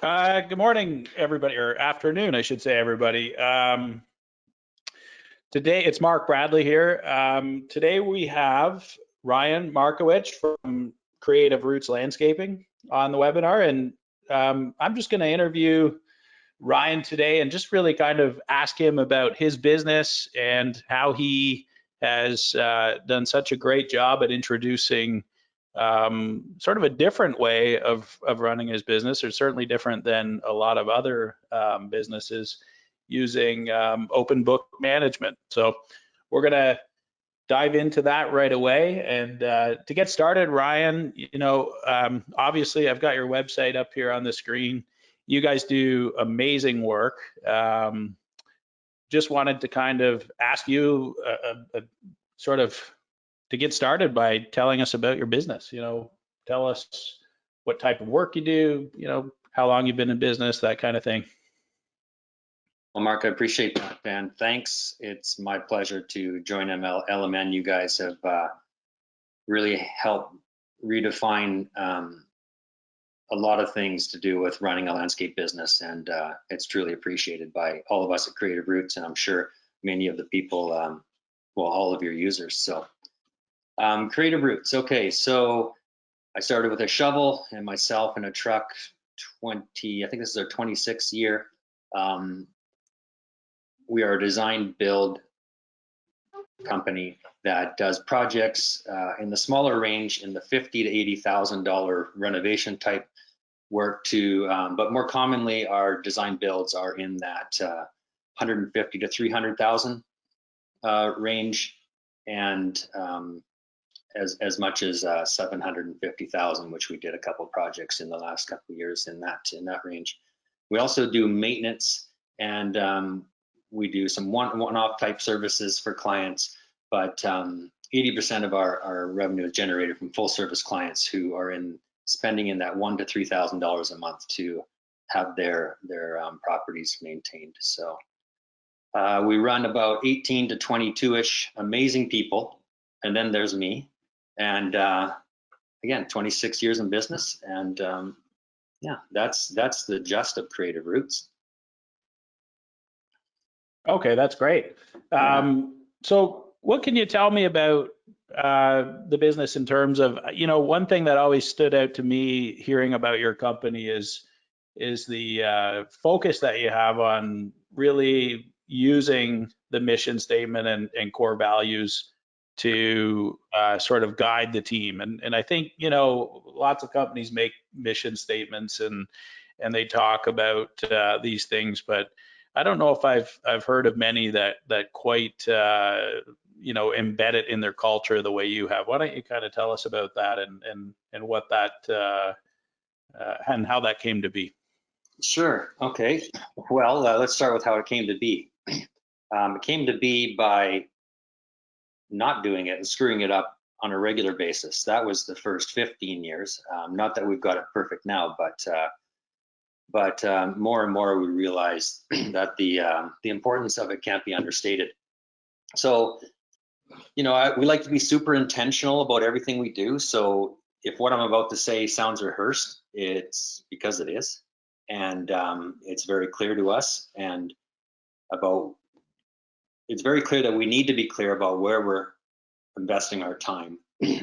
Good morning, everybody, or afternoon, I should say, everybody. Today, it's Mark Bradley here. Today we have Ryan Markewich from Creative Roots Landscaping on the webinar, and I'm just going to interview Ryan today and just really kind of ask him about his business and how he has done such a great job at introducing sort of a different way of running his business, or certainly different than a lot of other businesses, using open book management. So we're going to dive into that right away. And to get started, Ryan, obviously I've got your website up here on the screen. You guys do amazing work. Just wanted to kind of ask you sort of to get started by telling us about your business. Tell us what type of work you do, how long you've been in business, that kind of thing. Well, Mark, I appreciate that, Dan. Thanks. It's my pleasure to join LMN. You guys have really helped redefine a lot of things to do with running a landscape business, and it's truly appreciated by all of us at Creative Roots, and I'm sure many of the people, all of your users. So Creative Roots. Okay, so I started with a shovel and myself in a truck. I think this is our 26th year. We are a design build company that does projects in the smaller range, in the $50,000 to $80,000 renovation type work but more commonly our design builds are in that $150,000 to $300,000 range, and as much as $750,000, which we did a couple of projects in the last couple of years in that range. We also do maintenance, and we do some one-off type services for clients, but 80% of our revenue is generated from full service clients who are spending in that $1,000 to $3,000 a month to have their properties maintained. So we run about 18 to 22-ish amazing people, and then there's me. And again, 26 years in business, and yeah, that's the gist of Creative Roots. Okay, that's great. So what can you tell me about the business in terms of, one thing that always stood out to me hearing about your company is the focus that you have on really using the mission statement and core values to sort of guide the team. And I think, lots of companies make mission statements and they talk about these things, but I don't know if I've heard of many that quite embed it in their culture the way you have. Why don't you kind of tell us about that and what that and how that came to be? Sure. Okay. Well, let's start with how it came to be. It came to be by not doing it and screwing it up on a regular basis. That was the first 15 years. Not that we've got it perfect now, but more and more we realize that the importance of it can't be understated. So, we like to be super intentional about everything we do. So if what I'm about to say sounds rehearsed, it's because it is, and it's very clear to us, and it's very clear that we need to be clear about where we're investing our time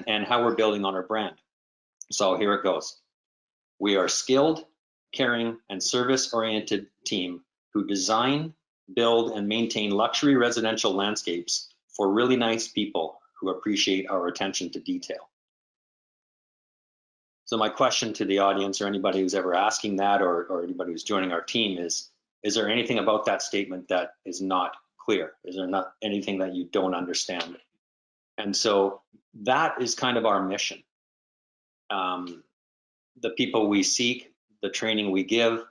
and how we're building on our brand. So here it goes. We are skilled, caring, and service-oriented team who design, build, and maintain luxury residential landscapes for really nice people who appreciate our attention to detail. So my question to the audience, or anybody who's ever asking that, or anybody who's joining our team, is there anything about that statement that is not clear? Is there not anything that you don't understand? And so that is kind of our mission. The people we seek, the training we give,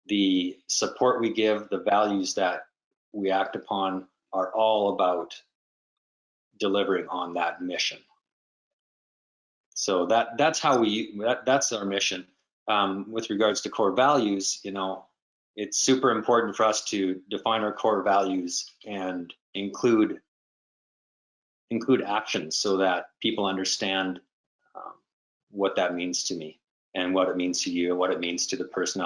the support we give, the values that we act upon are all about delivering on that mission. So that's how that's our mission. With regards to core values, it's super important for us to define our core values and include actions so that people understand what that means to me and what it means to you and what it means to the person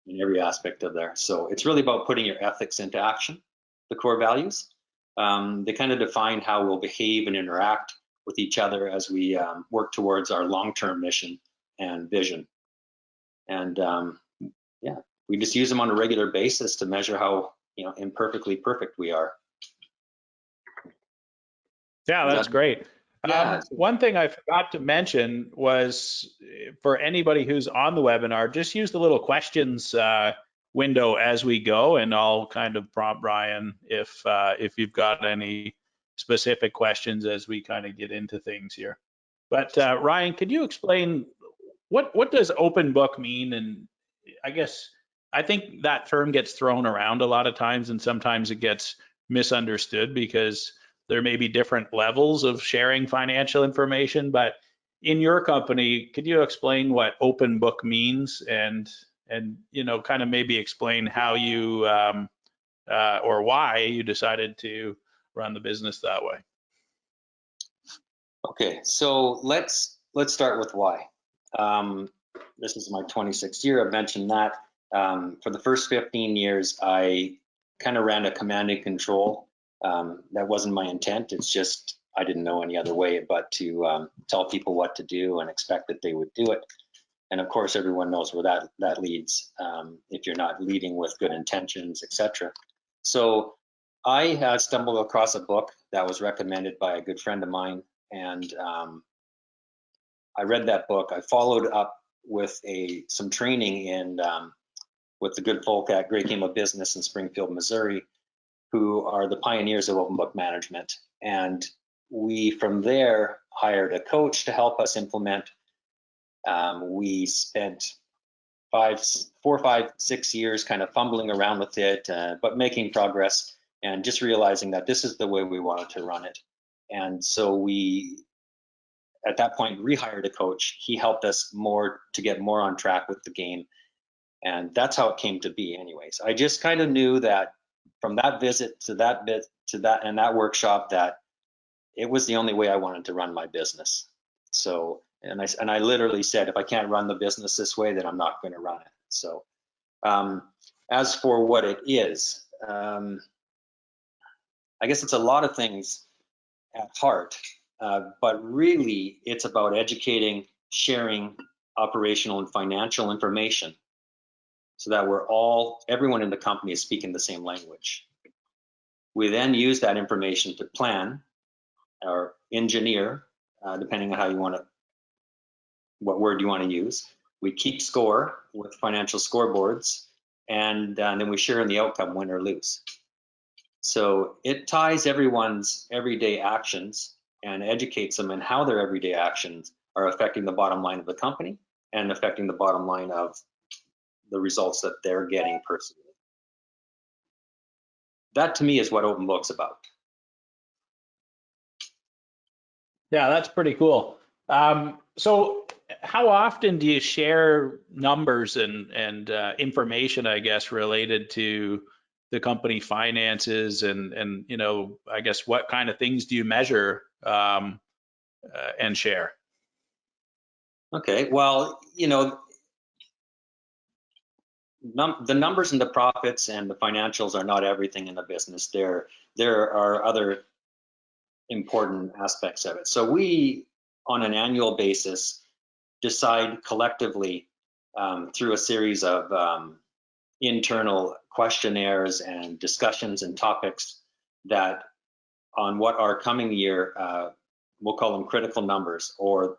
in every aspect of there. So it's really about putting your ethics into action, the core values. They kind of define how we'll behave and interact with each other as we work towards our long-term mission and vision. And yeah, we just use them on a regular basis to measure how imperfectly perfect we are. Yeah, that's great. Yeah. One thing I forgot to mention was for anybody who's on the webinar, just use the little questions window as we go, and I'll kind of prompt Ryan if you've got any specific questions as we kind of get into things here. But Ryan, could you explain what does open book mean? And I think that term gets thrown around a lot of times, and sometimes it gets misunderstood because there may be different levels of sharing financial information. But in your company, could you explain what open book means, and kind of maybe explain how you or why you decided to run the business that way? Okay, so let's start with why. This is my 26th year. I've mentioned that. For the first 15 years, I kind of ran a command and control. That wasn't my intent. It's just I didn't know any other way but to tell people what to do and expect that they would do it. And of course, everyone knows where that leads if you're not leading with good intentions, etc. So I stumbled across a book that was recommended by a good friend of mine, and I read that book. I followed up with some training in with the good folk at Great Game of Business in Springfield, Missouri, who are the pioneers of open book management. And we, from there, hired a coach to help us implement. We spent 4, 5, 6 years kind of fumbling around with it, but making progress and just realizing that this is the way we wanted to run it. And so we, at that point, rehired a coach. He helped us to get more on track with the game. And that's how it came to be anyways. I just kind of knew that from that visit to that bit to that and that workshop that it was the only way I wanted to run my business. So, and I literally said, if I can't run the business this way, then I'm not going to run it. So, as for what it is, I guess it's a lot of things at heart, but really it's about educating, sharing operational and financial information so that everyone in the company is speaking the same language. We then use that information to plan or engineer, depending on how you want to, what word you want to use. We keep score with financial scoreboards, and then we share in the outcome, win or lose. So it ties everyone's everyday actions and educates them in how their everyday actions are affecting the bottom line of the company and affecting the bottom line of the results that they're getting personally. That to me is what open book's about. Yeah, that's pretty cool. So how often do you share numbers and information, I guess, related to the company finances and I guess what kind of things do you measure and share? Okay, well, the numbers and the profits and the financials are not everything in the business. There are other important aspects of it. So we, on an annual basis, decide collectively through a series of internal questionnaires and discussions and topics that on what our coming year, we'll call them critical numbers, or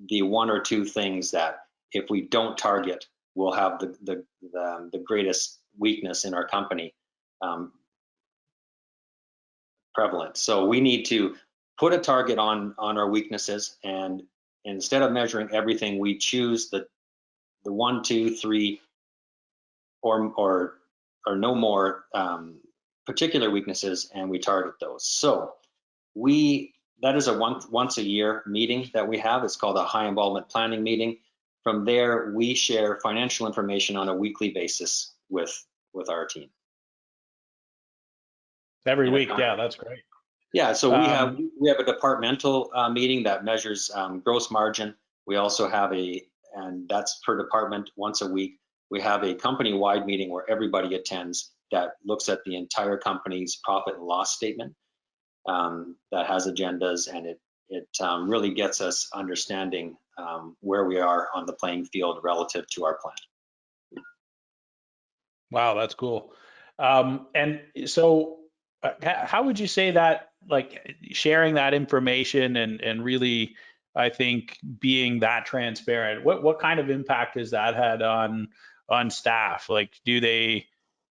the 1 or 2 things that if we don't target, we'll have the greatest weakness in our company prevalent. So we need to put a target on our weaknesses, and instead of measuring everything, we choose the 1, 2, 3 or no more particular weaknesses, and we target those. So that is a once a year meeting that we have. It's called a high involvement planning meeting. From there, we share financial information on a weekly basis with our team. Every week, yeah, that's great. Yeah, so we have a departmental meeting that measures gross margin. We also have and that's per department once a week. we have a company-wide meeting where everybody attends that looks at the entire company's profit and loss statement, that has agendas, and it really gets us understanding where we are on the playing field relative to our plan. Wow, that's cool. And so how would you say that, like, sharing that information and really, I think, being that transparent, what kind of impact has that had on staff? Like, do they,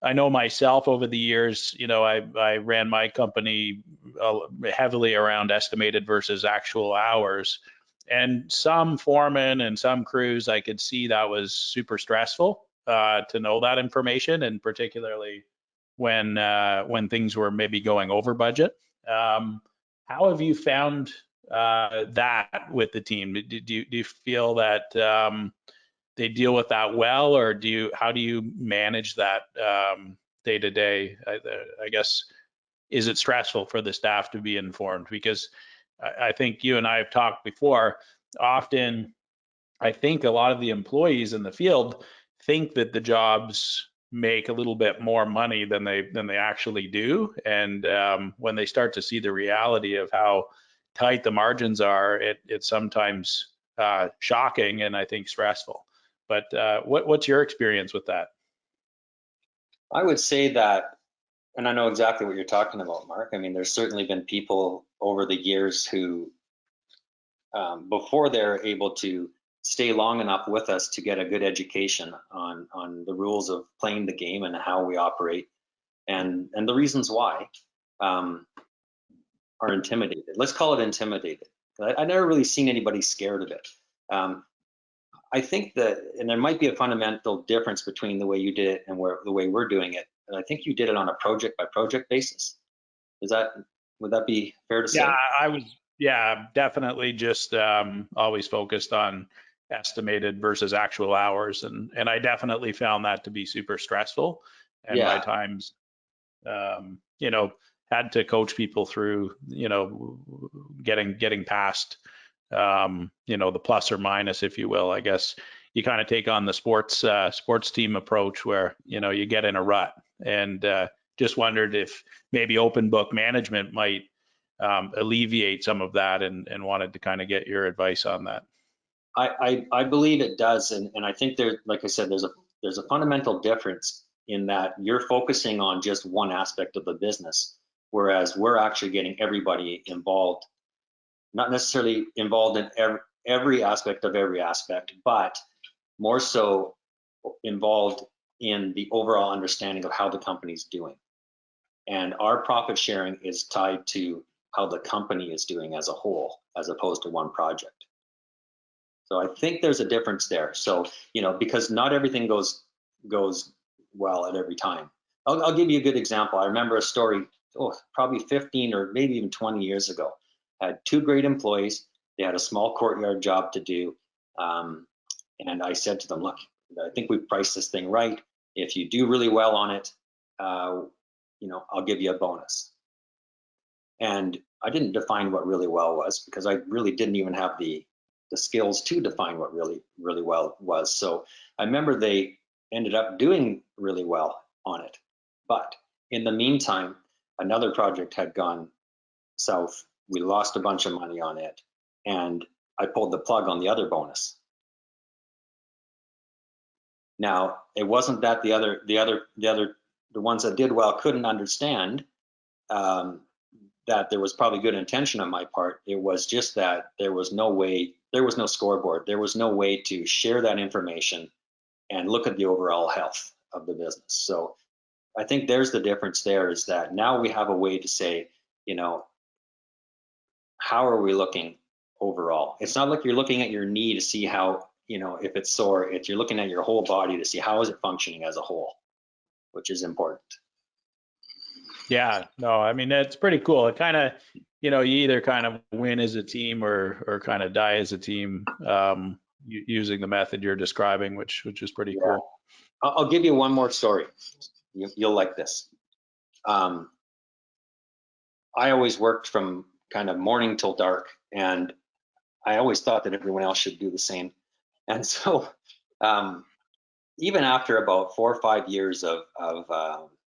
I know myself over the years, I ran my company heavily around estimated versus actual hours. And some foremen and some crews, I could see that was super stressful to know that information, and particularly when things were maybe going over budget. How have you found that with the team? Do you feel that they deal with that well, or how do you manage that day to day? I guess, is it stressful for the staff to be informed? Because I think you and I have talked before. Often, I think a lot of the employees in the field think that the jobs make a little bit more money than they actually do, and when they start to see the reality of how tight the margins are, it's sometimes shocking and I think stressful. But what's your experience with that? I would say that, and I know exactly what you're talking about, Mark. I mean, there's certainly been people over the years who, before they're able to stay long enough with us to get a good education on the rules of playing the game and how we operate, and the reasons why, are intimidated. Let's call it intimidated. I've never really seen anybody scared of it. I think that, and there might be a fundamental difference between the way you did it and the way we're doing it. And I think you did it on a project by project basis. Would that be fair to say? Yeah, definitely just always focused on estimated versus actual hours. And I definitely found that to be super stressful. And by times, had to coach people through, getting past, the plus or minus, if you will. I guess you kind of take on the sports team approach where, you get in a rut, and just wondered if maybe open book management might alleviate some of that, and wanted to kind of get your advice on that. I believe it does, and I think like I said, there's a fundamental difference in that you're focusing on just one aspect of the business, whereas we're actually getting everybody involved, not necessarily involved in every aspect of every aspect, but more so involved in the overall understanding of how the company's doing. And our profit sharing is tied to how the company is doing as a whole, as opposed to one project. So I think there's a difference there. So, because not everything goes well at every time. I'll give you a good example. I remember a story, probably 15 or maybe even 20 years ago. I had two great employees. They had a small courtyard job to do. And I said to them, look, I think we've priced this thing right. If you do really well on it, I'll give you a bonus. And I didn't define what really well was, because I really didn't even have the skills to define what really well was. So I remember they ended up doing really well on it. But in the meantime, another project had gone south. We lost a bunch of money on it, and I pulled the plug on the other bonus. Now, it wasn't that the ones that did well couldn't understand that there was probably good intention on my part. It was just that there was no scoreboard. There was no way to share that information and look at the overall health of the business. So I think there's the difference there, is that now we have a way to say, how are we looking overall? It's not like you're looking at your knee to see how, if it's sore. You're looking at your whole body to see how is it functioning as a whole, which is important. Yeah, no, I mean, it's pretty cool. It kind of, you either kind of win as a team or kind of die as a team, using the method you're describing, which is pretty cool. I'll give you one more story. You'll like this. I always worked from kind of morning till dark, and I always thought that everyone else should do the same. And so, even after about 4 or 5 years of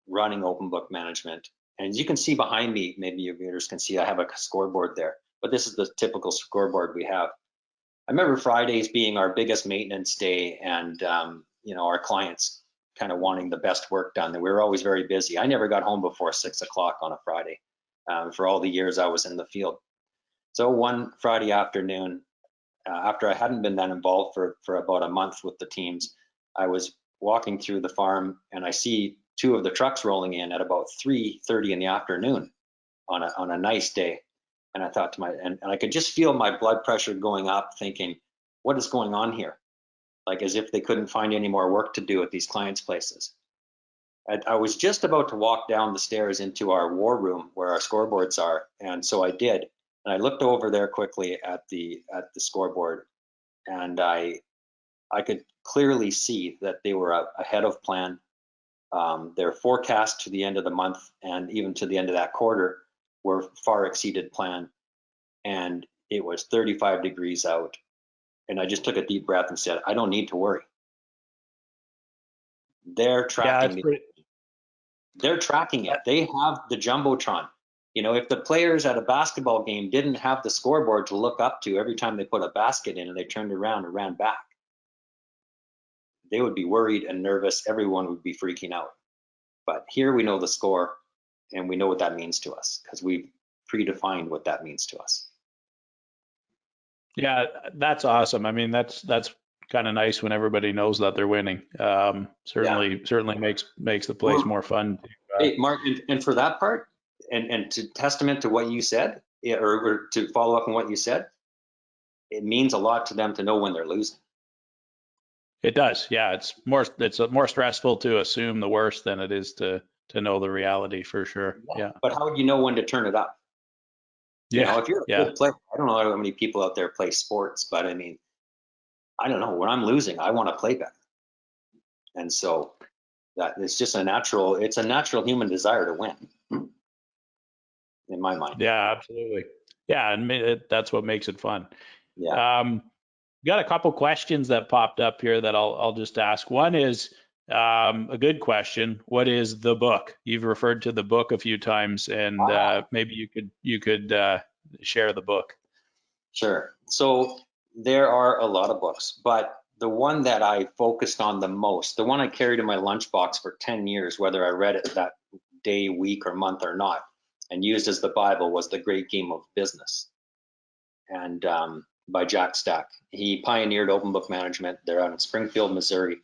running open book management, and you can see behind me, maybe your viewers can see, I have a scoreboard there, but this is the typical scoreboard we have. I remember Fridays being our biggest maintenance day, and our clients kind of wanting the best work done. And we were always very busy. I never got home before 6 o'clock on a Friday for all the years I was in the field. So one Friday afternoon, after I hadn't been that involved for about a month with the teams, I was walking through the farm and I see two of the trucks rolling in at about 3:30 in the afternoon on a nice day. And I thought to and I could just feel my blood pressure going up, thinking, what is going on here? Like as if they couldn't find any more work to do at these clients' places. I was just about to walk down the stairs into our war room where our scoreboards are, and so I did. And I looked over there quickly at the scoreboard, and I could clearly see that they were ahead of plan. Their forecast to the end of the month and even to the end of that quarter were far exceeded plan, and it was 35 degrees out. And I just took a deep breath and said, I don't need to worry. They're tracking me. They're tracking it. They have the Jumbotron. If the players at a basketball game didn't have the scoreboard to look up to every time they put a basket in and they turned around and ran back, they would be worried and nervous. Everyone would be freaking out. But here we know the score and we know what that means to us because we've predefined what that means to us. Yeah, that's awesome. I mean, that's kind of nice when everybody knows that they're winning. Certainly makes the place more fun. Hey, Mark, and for that part, and to testament to what you said, or to follow up on what you said, it means a lot to them to know when they're losing. It does. Yeah, it's more stressful to assume the worst than it is to know the reality for sure. Yeah. But how would you know when to turn it up? Yeah. If you're a good player, I don't know how many people out there play sports, but I mean, I don't know. When I'm losing, I want to play better. And so that it's just a natural human desire to win, in my mind. Yeah, absolutely. Yeah, and that's what makes it fun. Yeah. Got a couple questions that popped up here that I'll just ask. One is a good question. What is the book? You've referred to the book a few times, and maybe you could share the book. Sure. So there are a lot of books, but the one that I focused on the most, the one I carried in my lunchbox for 10 years, whether I read it that day, week, or month or not, and used as the Bible, was The Great Game of Business, and by Jack Stack. He pioneered open book management. They're out in Springfield, Missouri.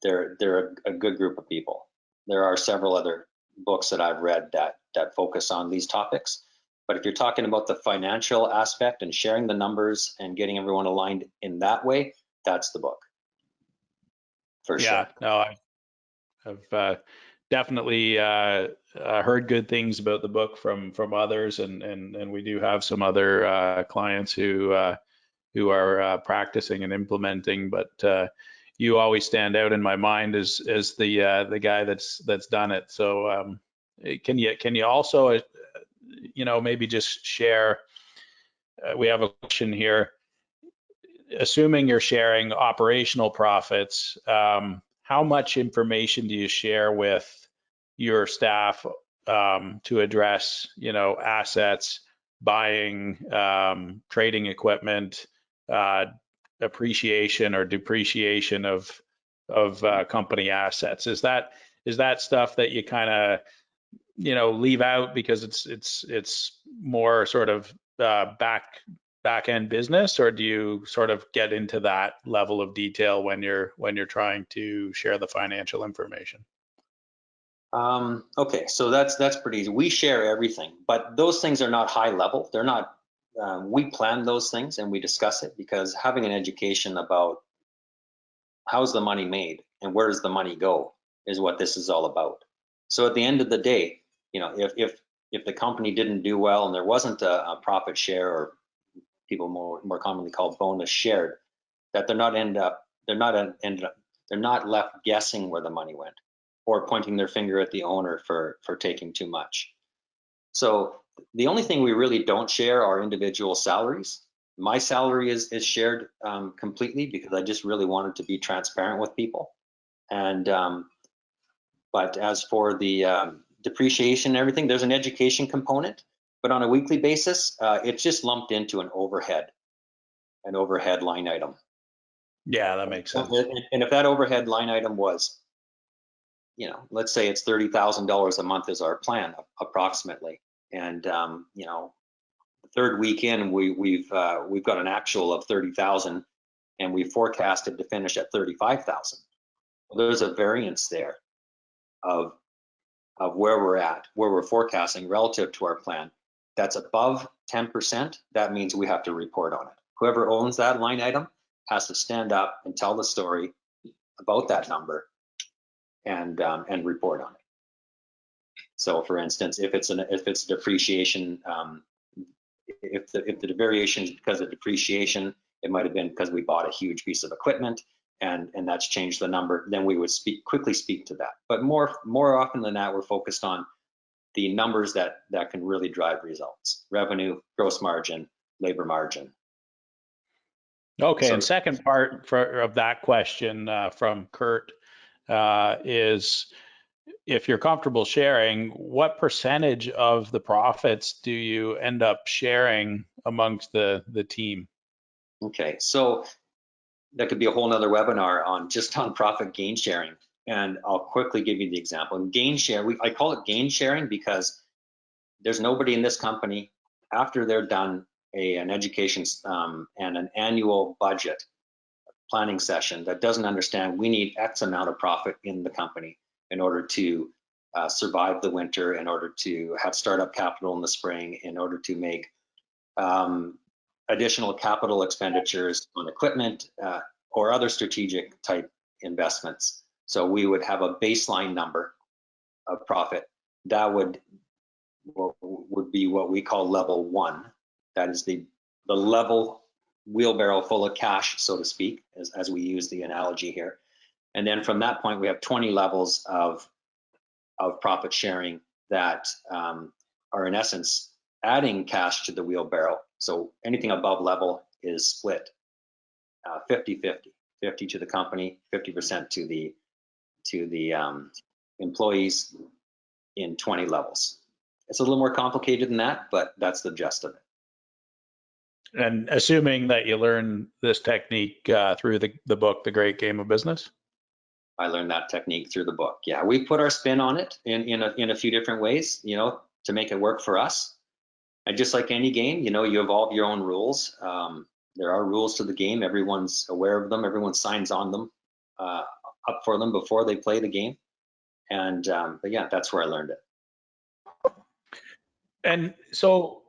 They're a good group of people. There are several other books that I've read that focus on these topics. But if you're talking about the financial aspect and sharing the numbers and getting everyone aligned in that way, that's the book. For sure. Yeah, no, I've definitely heard good things about the book from others, and we do have some other clients who are practicing and implementing. But you always stand out in my mind as the guy that's done it. So can you also maybe just share? We have a question here. Assuming you're sharing operational profits, how much information do you share with your staff to address, assets, buying, trading equipment, appreciation or depreciation of company assets? Is that stuff that you kind of leave out because it's more sort of back end business, or do you sort of get into that level of detail when you're trying to share the financial information? Okay, so that's pretty easy. We share everything, but those things are not high level. They're not. We plan those things and we discuss it, because having an education about how's the money made and where does the money go is what this is all about. So at the end of the day, if the company didn't do well and there wasn't a profit share, or people more commonly called bonus shared, that they're not left guessing where the money went or pointing their finger at the owner for taking too much. So the only thing we really don't share are individual salaries. My salary is shared completely because I just really wanted to be transparent with people. And but as for the depreciation and everything, there's an education component, but on a weekly basis, it's just lumped into an overhead line item. Yeah, that makes sense. And if that overhead line item was, you know, let's say it's $30,000 a month is our plan approximately, and you know, the third week in, we've got an actual of 30,000, and we forecasted to finish at 35,000. Well, there's a variance there of where we're at, where we're forecasting relative to our plan. That's above 10%. That means we have to report on it. Whoever owns that line item has to stand up and tell the story about that number and report on it. So, for instance, if it's depreciation, if the variation is because of depreciation, it might have been because we bought a huge piece of equipment and that's changed the number. Then we would quickly speak to that. But more often than that, we're focused on the numbers that can really drive results: revenue, gross margin, labor margin. Okay, So, and second part of that question from Kurt is, if you're comfortable sharing, what percentage of the profits do you end up sharing amongst the team? okay, so that could be a whole nother webinar on profit gain sharing. And I'll quickly give you the example. Gain share, I call it gain sharing because there's nobody in this company after they're done an education and an annual budget planning session that doesn't understand we need X amount of profit in the company in order to survive the winter, in order to have startup capital in the spring, in order to make additional capital expenditures on equipment or other strategic type investments. So we would have a baseline number of profit that would be what we call level one. That is the level wheelbarrow full of cash, so to speak, as we use the analogy here. And then from that point, we have 20 levels of profit sharing that are in essence adding cash to the wheelbarrow. So anything above level is split 50-50, 50 to the company, 50% to the employees in 20 levels. It's a little more complicated than that, but that's the gist of it. And assuming that you learn this technique through the book, The Great Game of Business? I learned that technique through the book. Yeah, we put our spin on it in a few different ways, you know, to make it work for us. And just like any game, you know, you evolve your own rules. There are rules to the game. Everyone's aware of them. Everyone signs on them, up for them before they play the game. And but yeah, that's where I learned it. And so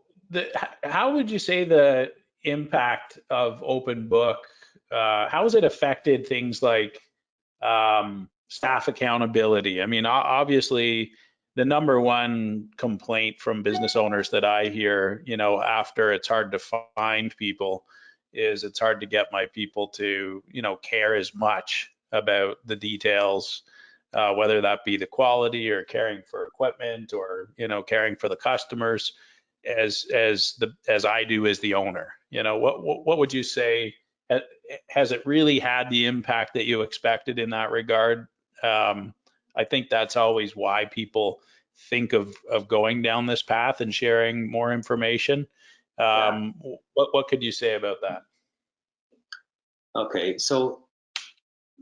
how would you say the impact of open book, how has it affected things like staff accountability? I mean, obviously the number one complaint from business owners that I hear, you know, after it's hard to find people, is it's hard to get my people to, you know, care as much about the details, whether that be the quality or caring for equipment or, you know, caring for the customers as I do as the owner. You know, what would you say? Has it really had the impact that you expected in that regard? I think that's always why people think of going down this path and sharing more information. What could you say about that? Okay, so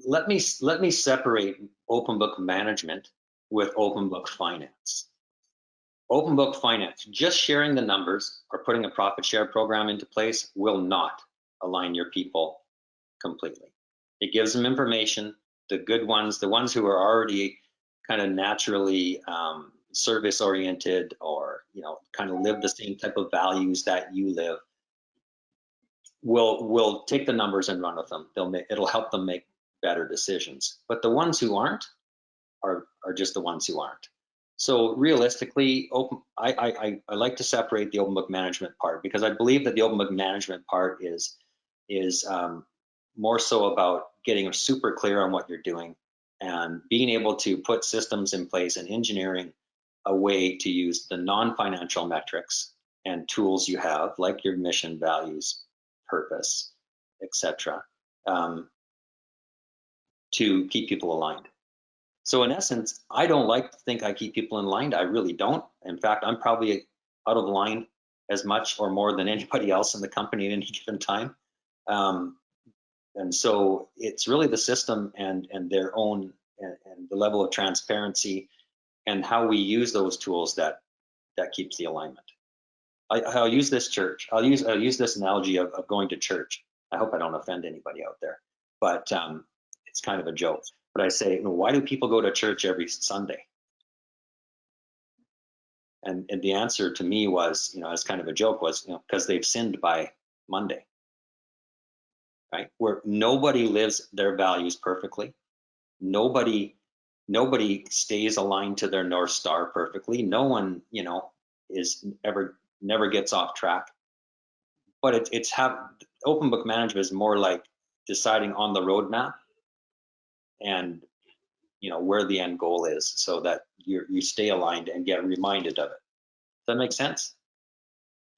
let me separate open book management with open book finance. Open book finance, just sharing the numbers or putting a profit share program into place will not align your people completely. It gives them information, the good ones, the ones who are already kind of naturally service oriented, or, you know, kind of live the same type of values that you live, will take the numbers and run with them. It'll help them make better decisions. But the ones who aren't are just the ones who aren't. So realistically, I like to separate the open book management part, because I believe that the open book management part is more so about getting super clear on what you're doing and being able to put systems in place and engineering a way to use the non-financial metrics and tools you have, like your mission, values, purpose, etc., to keep people aligned. So in essence, I don't like to think I keep people in line. I really don't. In fact, I'm probably out of line as much or more than anybody else in the company at any given time. And so it's really the system and their own and the level of transparency and how we use those tools that keeps the alignment. I'll use this church. I'll use this analogy of going to church. I hope I don't offend anybody out there, but it's kind of a joke. But I say, why do people go to church every Sunday? And the answer to me was, as kind of a joke, was, because they've sinned by Monday, right? Where nobody lives their values perfectly. Nobody stays aligned to their North Star perfectly. No one, never gets off track. But it's open book management is more like deciding on the roadmap and where the end goal is, so that you stay aligned and get reminded of it. Does that make sense?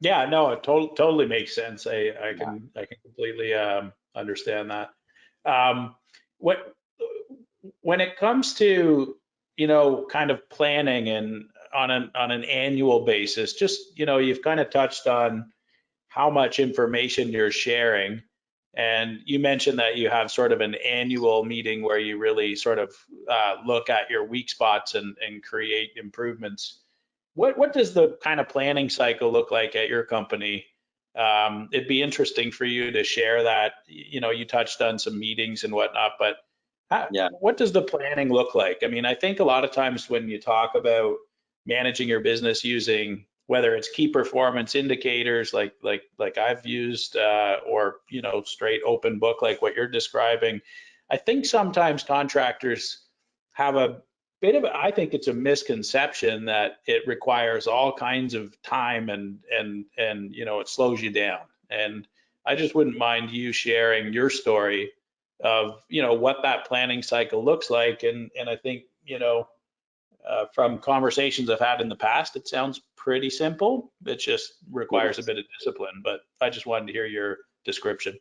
Yeah, no, it totally makes sense. I can completely understand that. When it comes to kind of planning and on an annual basis, just you've kind of touched on how much information you're sharing. And you mentioned that you have sort of an annual meeting where you really sort of look at your weak spots and create improvements. What does the kind of planning cycle look like at your company? It'd be interesting for you to share that. You touched on some meetings and whatnot, but what does the planning look like? I mean, I think a lot of times when you talk about managing your business using whether it's key performance indicators like I've used or straight open book like what you're describing, I think sometimes contractors have a bit of I think it's a misconception that it requires all kinds of time and it slows you down. And I just wouldn't mind you sharing your story of what that planning cycle looks like. And I think from conversations I've had in the past, it sounds pretty simple. It just requires a bit of discipline. But I just wanted to hear your description.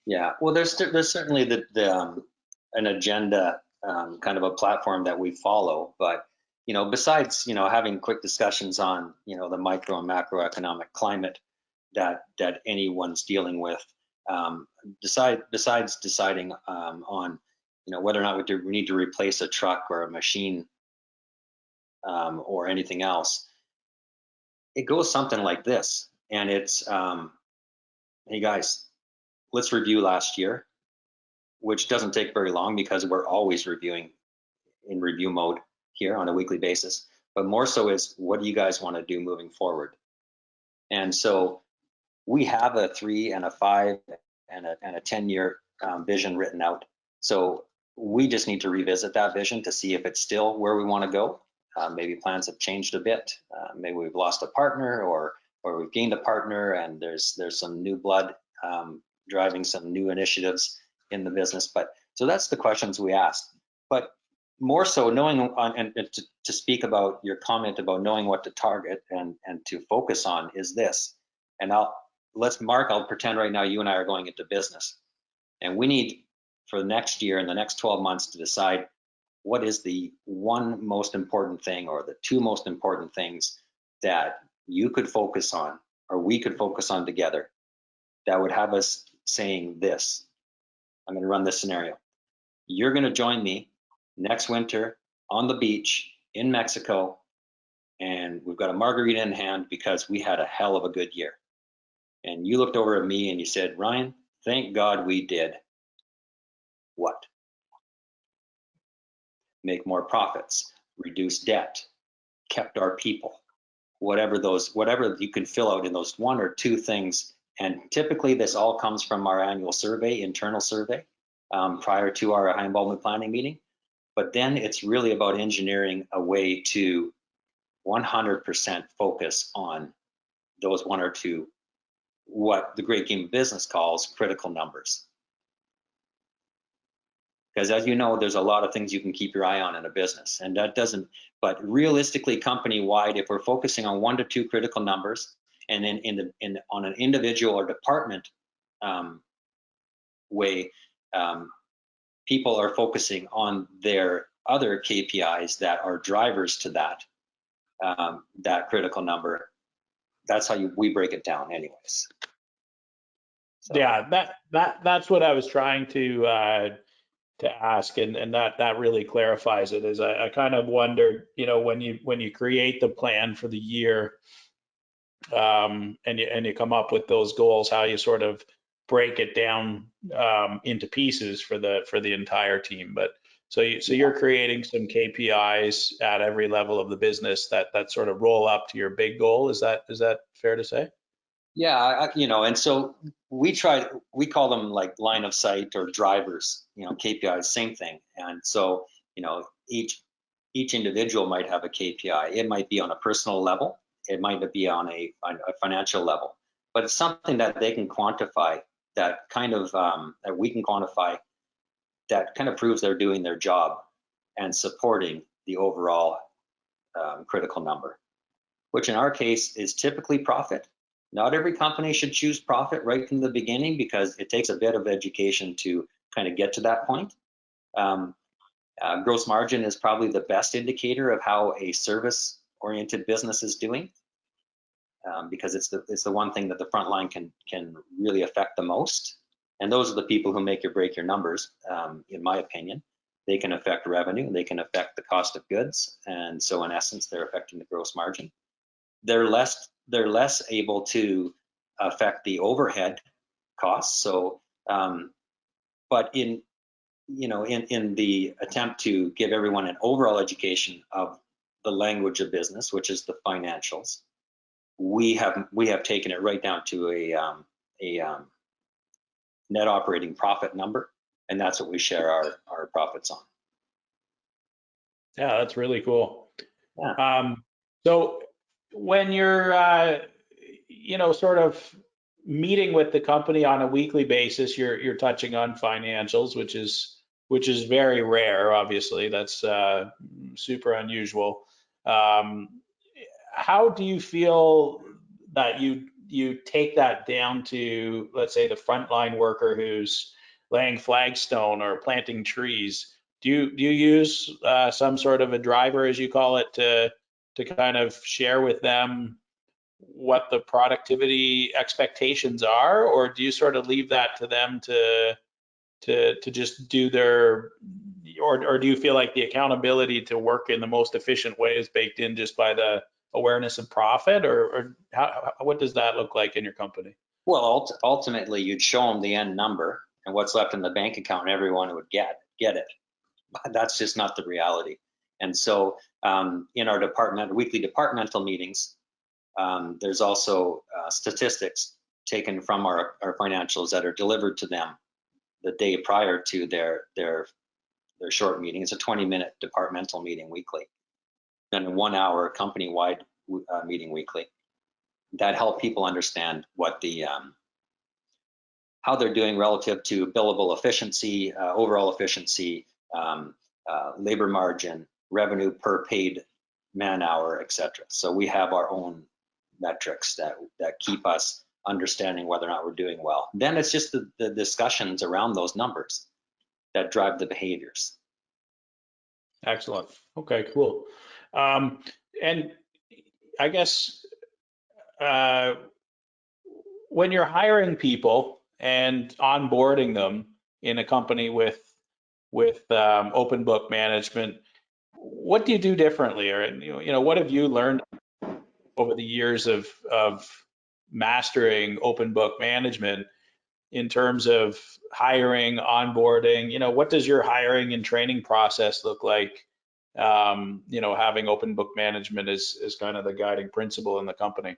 Yeah, well, there's certainly an agenda, kind of a platform that we follow. But besides having quick discussions on the micro and macroeconomic climate that anyone's dealing with, besides deciding on whether or not we need to replace a truck or a machine or anything else, it goes something like this. And it's, hey guys, let's review last year, which doesn't take very long because we're always reviewing in review mode here on a weekly basis. But more so is, what do you guys want to do moving forward? And so we have a 3 and a 5 and a 10-year vision written out. So we just need to revisit that vision to see if it's still where we want to go. Maybe plans have changed a bit. Maybe we've lost a partner, or we've gained a partner, and there's some new blood driving some new initiatives in the business. But so that's the questions we ask. But more so, knowing and to speak about your comment about knowing what to target and to focus on is this. And I'll pretend right now you and I are going into business, and we need for the next year and the next 12 months to decide what is the one most important thing or the two most important things that you could focus on or we could focus on together that would have us saying this. I'm going to run this scenario. You're going to join me next winter on the beach in Mexico, and we've got a margarita in hand because we had a hell of a good year. And you looked over at me and you said, Ryan, thank God we did what? Make more profits, reduce debt, kept our people, whatever you can fill out in those one or two things. And typically this all comes from our annual survey, internal survey, prior to our high involvement planning meeting. But then it's really about engineering a way to 100% focus on those one or two, what the great game of business calls critical numbers. Because as you know, there's a lot of things you can keep your eye on in a business, and that doesn't, but realistically company-wide, if we're focusing on 1 to 2 critical numbers, and then on an individual or department way, people are focusing on their other KPIs that are drivers to that critical number. That's how we break it down anyways. So. Yeah, that's what I was trying to ask, and that really clarifies it. Is I kind of wondered, when you create the plan for the year, and you come up with those goals, how you sort of break it down into pieces for the entire team. But so you're creating some KPIs at every level of the business that sort of roll up to your big goal. Is that fair to say? Yeah, and so we call them like line of sight or drivers, KPIs, same thing. And so, each individual might have a KPI. It might be on a personal level. It might be on a financial level, but it's something that they can quantify, that kind of, that we can quantify, that kind of proves they're doing their job and supporting the overall critical number, which in our case is typically profit. Not every company should choose profit right from the beginning, because it takes a bit of education to kind of get to that point. Gross margin is probably the best indicator of how a service-oriented business is doing, because it's the one thing that the front line can really affect the most. And those are the people who make or break your numbers, in my opinion. They can affect revenue, they can affect the cost of goods, and so in essence, they're affecting the gross margin. They're less able to affect the overhead costs. So, but in the attempt to give everyone an overall education of the language of business, which is the financials, we have taken it right down to a net operating profit number, and that's what we share our profits on. Yeah, that's really cool. Yeah. So when you're, sort of meeting with the company on a weekly basis, you're touching on financials, which is very rare. Obviously, that's super unusual. How do you feel that you take that down to, let's say, the frontline worker who's laying flagstone or planting trees? Do you use some sort of a driver, as you call it, to kind of share with them what the productivity expectations are, or do you sort of leave that to them to just do their, or do you feel like the accountability to work in the most efficient way is baked in just by the awareness of profit, or what does that look like in your company? Well, ultimately, you'd show them the end number and what's left in the bank account, and everyone would get it. But that's just not the reality. And so, in our weekly departmental meetings, there's also statistics taken from our financials that are delivered to them the day prior to their short meeting. It's a 20-minute departmental meeting weekly, then a 1-hour company-wide meeting weekly. That help people understand what how they're doing relative to billable efficiency, overall efficiency, labor margin, revenue per paid man hour, etc. So we have our own metrics that keep us understanding whether or not we're doing well. Then it's just the discussions around those numbers that drive the behaviors. Excellent. Okay, cool. And I guess when you're hiring people and onboarding them in a company with open book management, what do you do differently, or what have you learned over the years of mastering open book management in terms of hiring, onboarding? What does your hiring and training process look like? Having open book management is kind of the guiding principle in the company.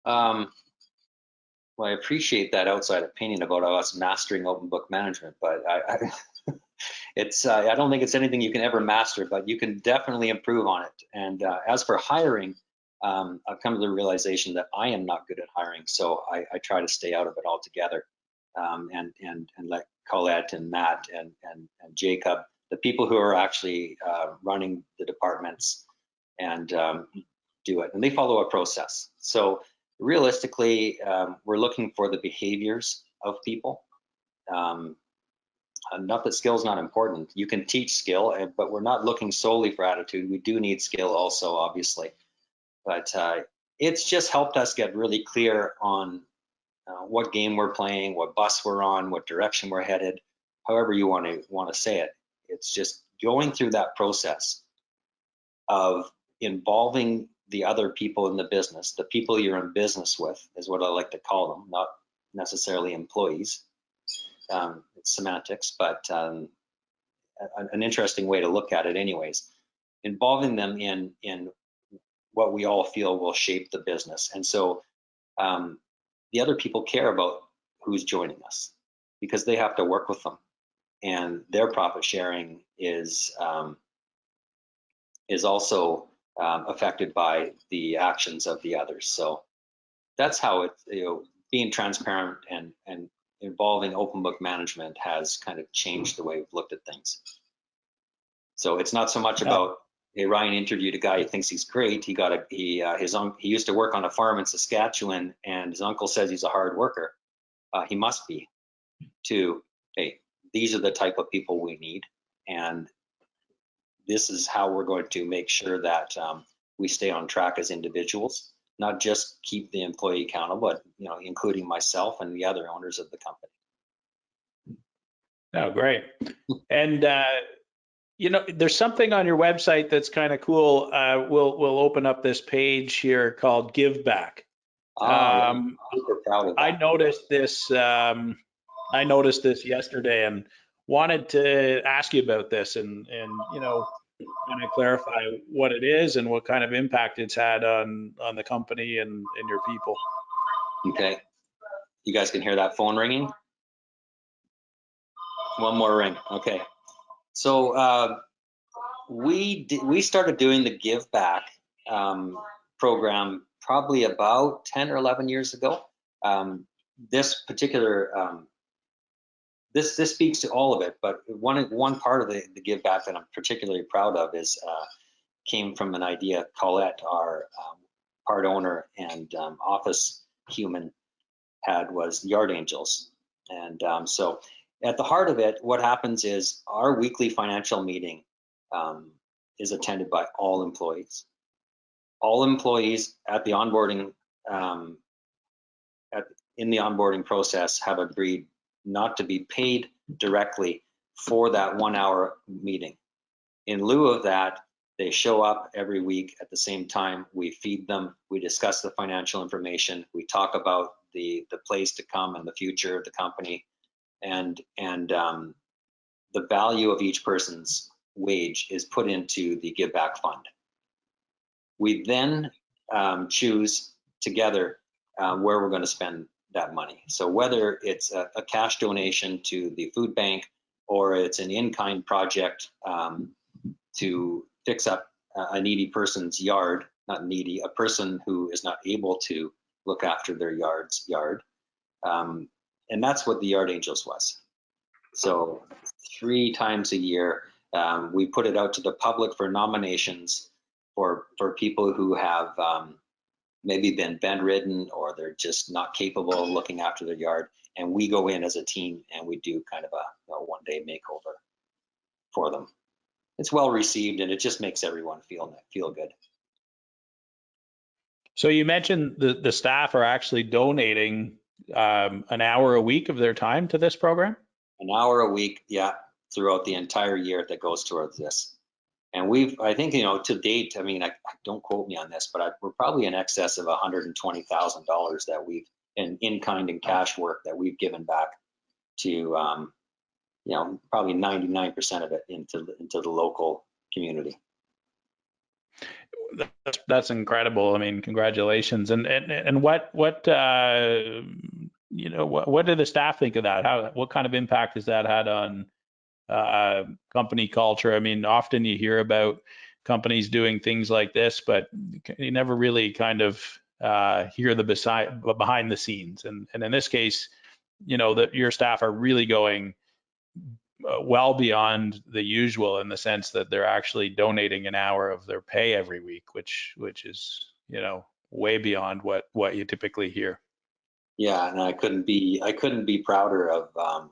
Well, I appreciate that outside opinion about us mastering open book management, but I don't think it's anything you can ever master, but you can definitely improve on it. And as for hiring, I've come to the realization that I am not good at hiring, so I try to stay out of it altogether, and let Colette and Matt and Jacob, the people who are actually running the departments, and do it. And they follow a process. So realistically, we're looking for the behaviors of people. Not that skill is not important. You can teach skill, but we're not looking solely for attitude. We do need skill also, obviously. But it's just helped us get really clear on what game we're playing, what bus we're on, what direction we're headed, however you want to say it. It's just going through that process of involving the other people in the business. The people you're in business with is what I like to call them, not necessarily employees. It's semantics, but an interesting way to look at it anyways. Involving them in what we all feel will shape the business. And so the other people care about who's joining us because they have to work with them, and their profit sharing is also affected by the actions of the others. So that's how it's, being transparent and involving open book management has kind of changed the way we've looked at things. So it's not so much about, hey, Ryan interviewed a guy who thinks he's great. He used to work on a farm in Saskatchewan, and his uncle says he's a hard worker. He must be. To, hey, these are the type of people we need, and this is how we're going to make sure that we stay on track as individuals, not just keep the employee accountable, but including myself and the other owners of the company. Oh, great. And there's something on your website that's kind of cool. We'll open up this page here called Give Back. I'm super proud of that. I noticed this yesterday and wanted to ask you about this and kind of clarify what it is and what kind of impact it's had on the company and your people. Okay. You guys can hear that phone ringing? One more ring. Okay. So we started doing the Give Back program probably about 10 or 11 years ago. This particular this speaks to all of it, but one part of the Give Back that I'm particularly proud of is came from an idea Colette, our part owner and office human, had, was Yard Angels. And so at the heart of it, what happens is our weekly financial meeting is attended by all employees. All employees at the onboarding, in the onboarding process, have agreed not to be paid directly for that 1 hour meeting. In lieu of that, they show up every week at the same time. We feed them, we discuss the financial information, we talk about the place to come and the future of the company, and the value of each person's wage is put into the Give Back Fund. We then choose together where we're going to spend that money. So whether it's a cash donation to the food bank, or it's an in-kind project to fix up a needy person's yard, not needy, a person who is not able to look after their yard. And that's what the Yard Angels was. So 3 times a year, we put it out to the public for nominations for people who have maybe been bedridden, or they're just not capable of looking after their yard. And we go in as a team and we do kind of a 1-day makeover for them. It's well received, and it just makes everyone feel good. So you mentioned the staff are actually donating an hour a week of their time to this program? An hour a week, yeah, throughout the entire year that goes towards this. And I think, to date, I mean, don't quote me on this, but we're probably in excess of $120,000 that we've, in-kind and cash work that we've given back to, probably 99% of it into the local community. That's incredible. I mean, congratulations. And what do the staff think of that? What kind of impact has that had on company culture? I mean, often you hear about companies doing things like this, but you never really kind of hear the behind the scenes. And in this case, that your staff are really going well beyond the usual, in the sense that they're actually donating an hour of their pay every week, which is way beyond what you typically hear. Yeah, and I couldn't be prouder of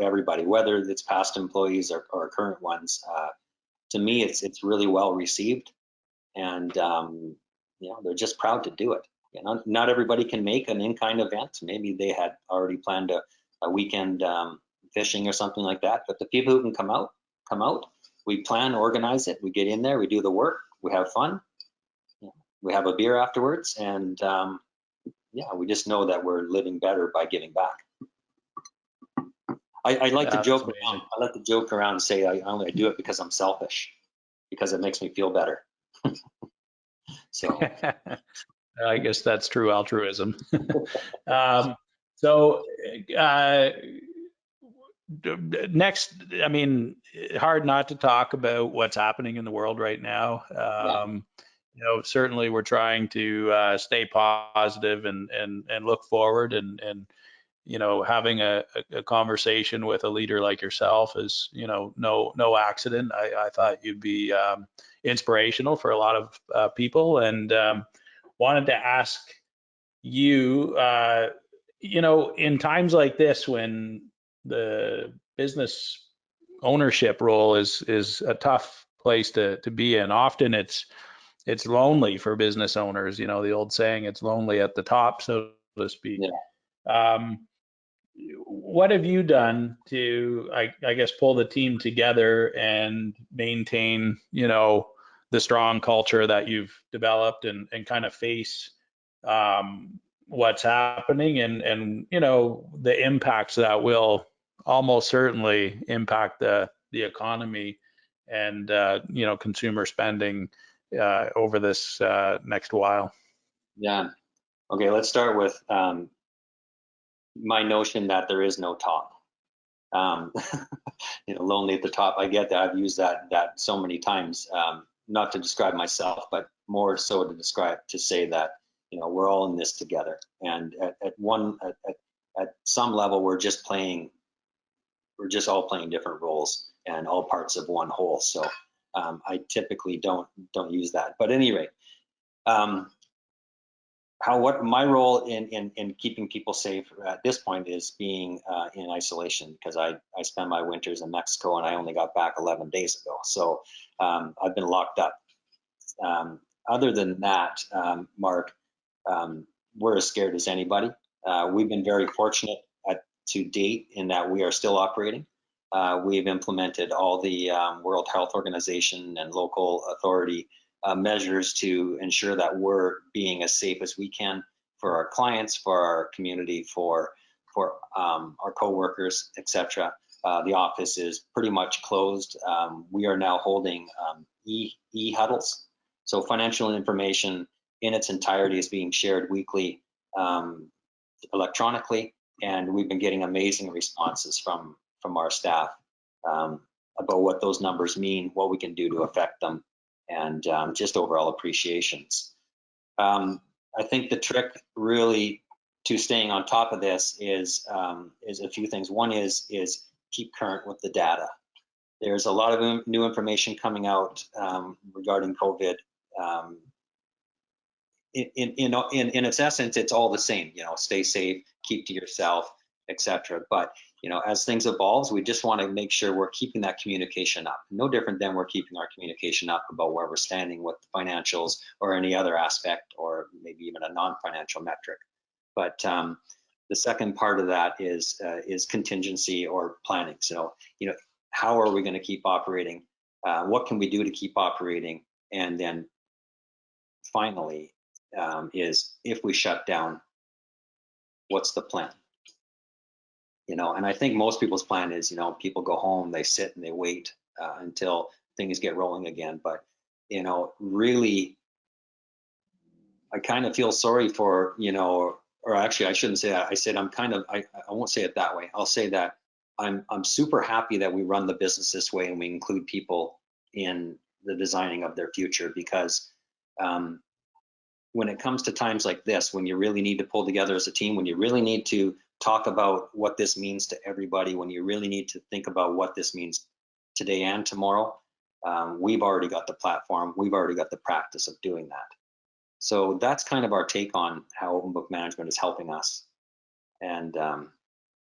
everybody, whether it's past employees or current ones. To me, it's really well received, and they're just proud to do it. Not everybody can make an in-kind event. Maybe they had already planned a weekend fishing or something like that. But the people who can come out. We plan, organize it. We get in there. We do the work. We have fun. We have a beer afterwards, and we just know that we're living better by giving back. I like to joke around. I like to joke around and say I only do it because I'm selfish, because it makes me feel better. So I guess that's true altruism. So next, I mean, hard not to talk about what's happening in the world right now. Certainly we're trying to stay positive and look forward, and having a conversation with a leader like yourself is, no accident. I thought you'd be inspirational for a lot of people, and wanted to ask you, in times like this when the business ownership role is a tough place to be in. Often it's lonely for business owners. The old saying, it's lonely at the top, so to speak. Yeah. What have you done to, I guess, pull the team together and maintain, the strong culture that you've developed, and kind of face what's happening, and the impacts that will almost certainly impact the economy and consumer spending over this next while? Yeah. Okay. Let's start with my notion that there is no top. Lonely at the top. I get that. I've used that so many times, not to describe myself, but more so to say that we're all in this together. And at some level, we're just all playing different roles and all parts of one whole. So I typically don't use that. But at any rate, what my role in keeping people safe at this point is being in isolation, because I spend my winters in Mexico, and I only got back 11 days ago. So I've been locked up. Other than that, Mark, we're as scared as anybody. We've been very fortunate to date in that we are still operating. We've implemented all the World Health Organization and local authority measures to ensure that we're being as safe as we can for our clients, for our community, for our coworkers, etc. The office is pretty much closed. We are now holding e-huddles, so financial information in its entirety is being shared weekly electronically, and we've been getting amazing responses from our staff about what those numbers mean, what we can do to affect them, and just overall appreciations. I think the trick really to staying on top of this is a few things. One is keep current with the data. There's a lot of new information coming out regarding COVID. In its essence, it's all the same. Stay safe, keep to yourself, etc. But as things evolve, we just want to make sure we're keeping that communication up. No different than we're keeping our communication up about where we're standing with the financials or any other aspect, or maybe even a non-financial metric. But the second part of that is contingency or planning. So, how are we going to keep operating? What can we do to keep operating? And then finally, is if we shut down, what's the plan? And I think most people's plan is, people go home, they sit and they wait until things get rolling again. But, really, I kind of feel sorry for, or actually I shouldn't say that. I said I won't say it that way. I'll say that I'm super happy that we run the business this way and we include people in the designing of their future, because when it comes to times like this, when you really need to pull together as a team, when you really need to talk about what this means to everybody, when you really need to think about what this means today and tomorrow, we've already got the platform, we've already got the practice of doing that. So that's kind of our take on how open book management is helping us. And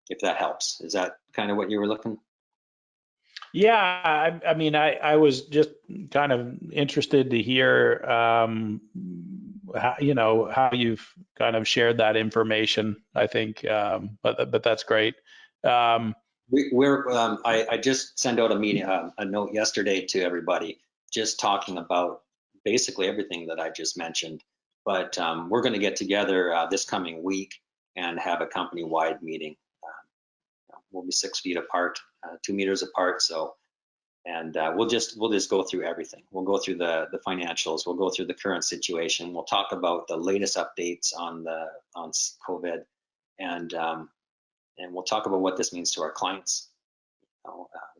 if that helps, is that kind of what you were looking? Yeah, I mean, I was just kind of interested to hear, how, how you've kind of shared that information. I think, but that's great. Um, I just sent out a note yesterday to everybody, just talking about basically everything that I just mentioned. But we're going to get together this coming week and have a company-wide meeting. We'll be 6 feet apart, 2 meters apart. So, and we'll just go through everything. We'll go through the financials. We'll go through the current situation. We'll talk about the latest updates on COVID, and and we'll talk about what this means to our clients.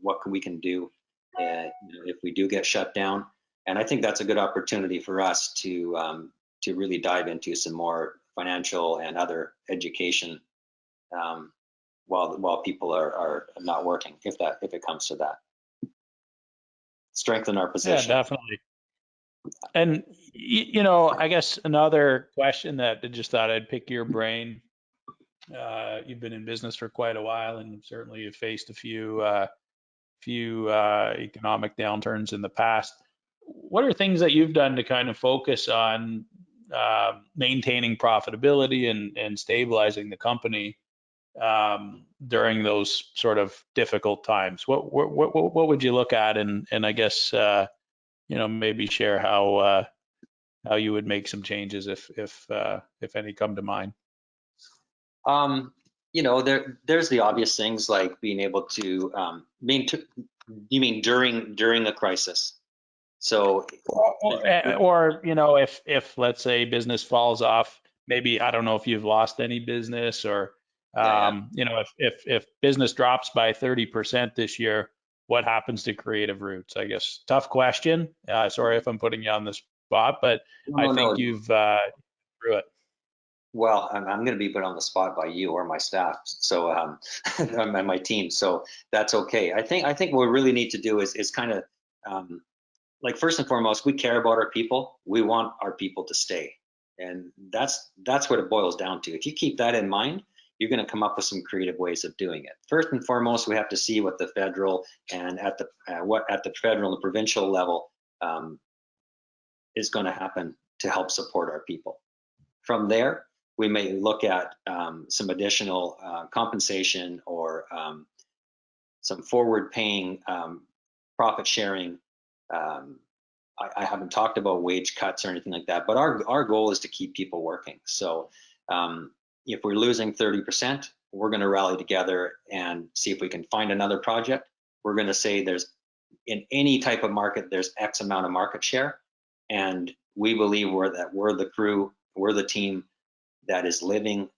What we can do if we do get shut down. And I think that's a good opportunity for us to really dive into some more financial and other education while people are not working, if it comes to that. Strengthen our yeah, position. definitely. And I guess another question that I just thought I'd pick your brain. You've been in business for quite a while, and certainly you've faced a few economic downturns in the past. What are things that you've done to kind of focus on maintaining profitability and stabilizing the company during those sort of difficult times? What would you look at, and I guess maybe share how you would make some changes if any come to mind? Um, there's the obvious things like being able to you mean during a crisis. So Or if let's say business falls off, maybe I don't know if you've lost any business, or yeah. if business drops by 30% this year, what happens to Creative Roots? I guess tough question. Sorry if I'm putting you on the spot, but I No. think you've through it. Well, I'm going to be put on the spot by you or my staff, so and my team. So that's okay. I think what we really need to do is kind of like, first and foremost, we care about our people. We want our people to stay, and that's what it boils down to. If you keep that in mind, you're going to come up with some creative ways of doing it. First and foremost, we have to see what the federal and at the federal and provincial level is going to happen to help support our people. From there, we may look at some additional compensation or some forward paying profit sharing. I haven't talked about wage cuts or anything like that, but our goal is to keep people working. So if we're losing 30%, we're going to rally together and see if we can find another project. We're going to say there's, in any type of market, there's X amount of market share. And we believe we're the crew, we're the team that is living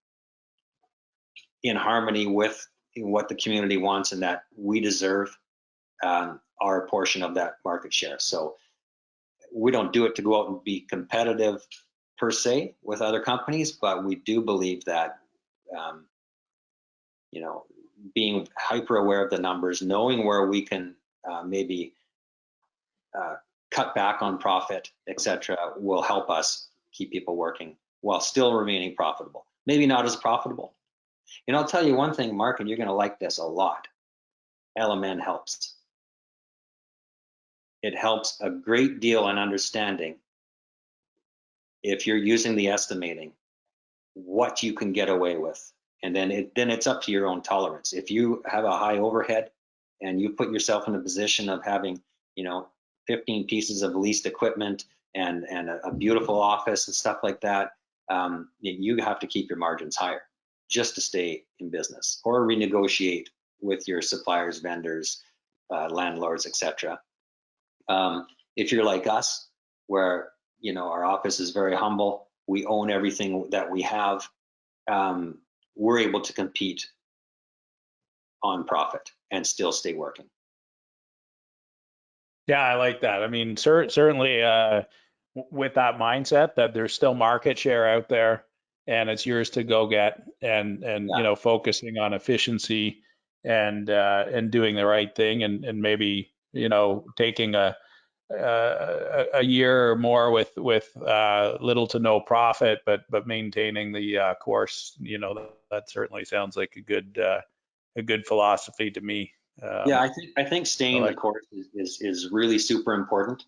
in harmony with what the community wants, and that we deserve our portion of that market share. So we don't do it to go out and be competitive per se with other companies, but we do believe that being hyper aware of the numbers, knowing where we can maybe cut back on profit, etc., will help us keep people working while still remaining profitable. Maybe not as profitable. I'll tell you one thing, Mark, and you're going to like this a lot. LMN helps. It helps a great deal in understanding, if you're using the estimating, what you can get away with. And then it's up to your own tolerance. If you have a high overhead and you put yourself in a position of having, 15 pieces of leased equipment and a beautiful office and stuff like that, you have to keep your margins higher just to stay in business, or renegotiate with your suppliers, vendors, landlords, etc. If you're like us, where our office is very humble, we own everything that we have, we're able to compete on profit and still stay working. Yeah, I like that. I mean, certainly with that mindset that there's still market share out there and it's yours to go get, and Yeah. focusing on efficiency and doing the right thing, and maybe taking a year or more with little to no profit, but maintaining the course, that certainly sounds like a good philosophy to me. Yeah, I think staying the course is really super important.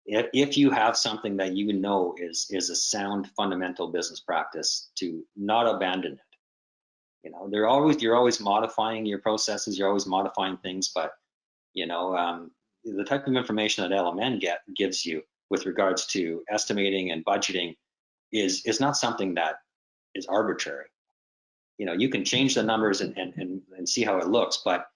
If you have something that you know is a sound fundamental business practice, to not abandon it. You're always modifying your processes, you're always modifying things, but the type of information that LMN gives you with regards to estimating and budgeting is not something that is arbitrary. You can change the numbers and see how it looks, but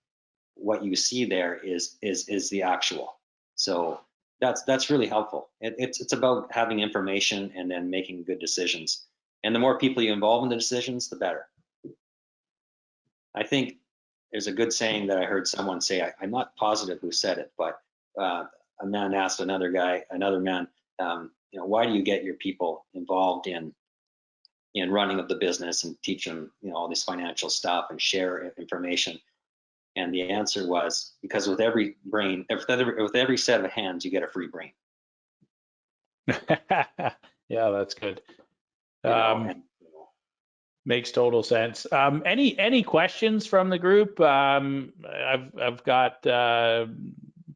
what you see there is the actual. So that's really helpful. It's about having information and then making good decisions. And the more people you involve in the decisions, the better. I think there's a good saying that I heard someone say. I'm not positive who said it, but a man asked another man, why do you get your people involved in running of the business and teach them, all this financial stuff and share information? And the answer was, because with every set of hands, you get a free brain. Yeah, that's good. Makes total sense. Any questions from the group? I've got a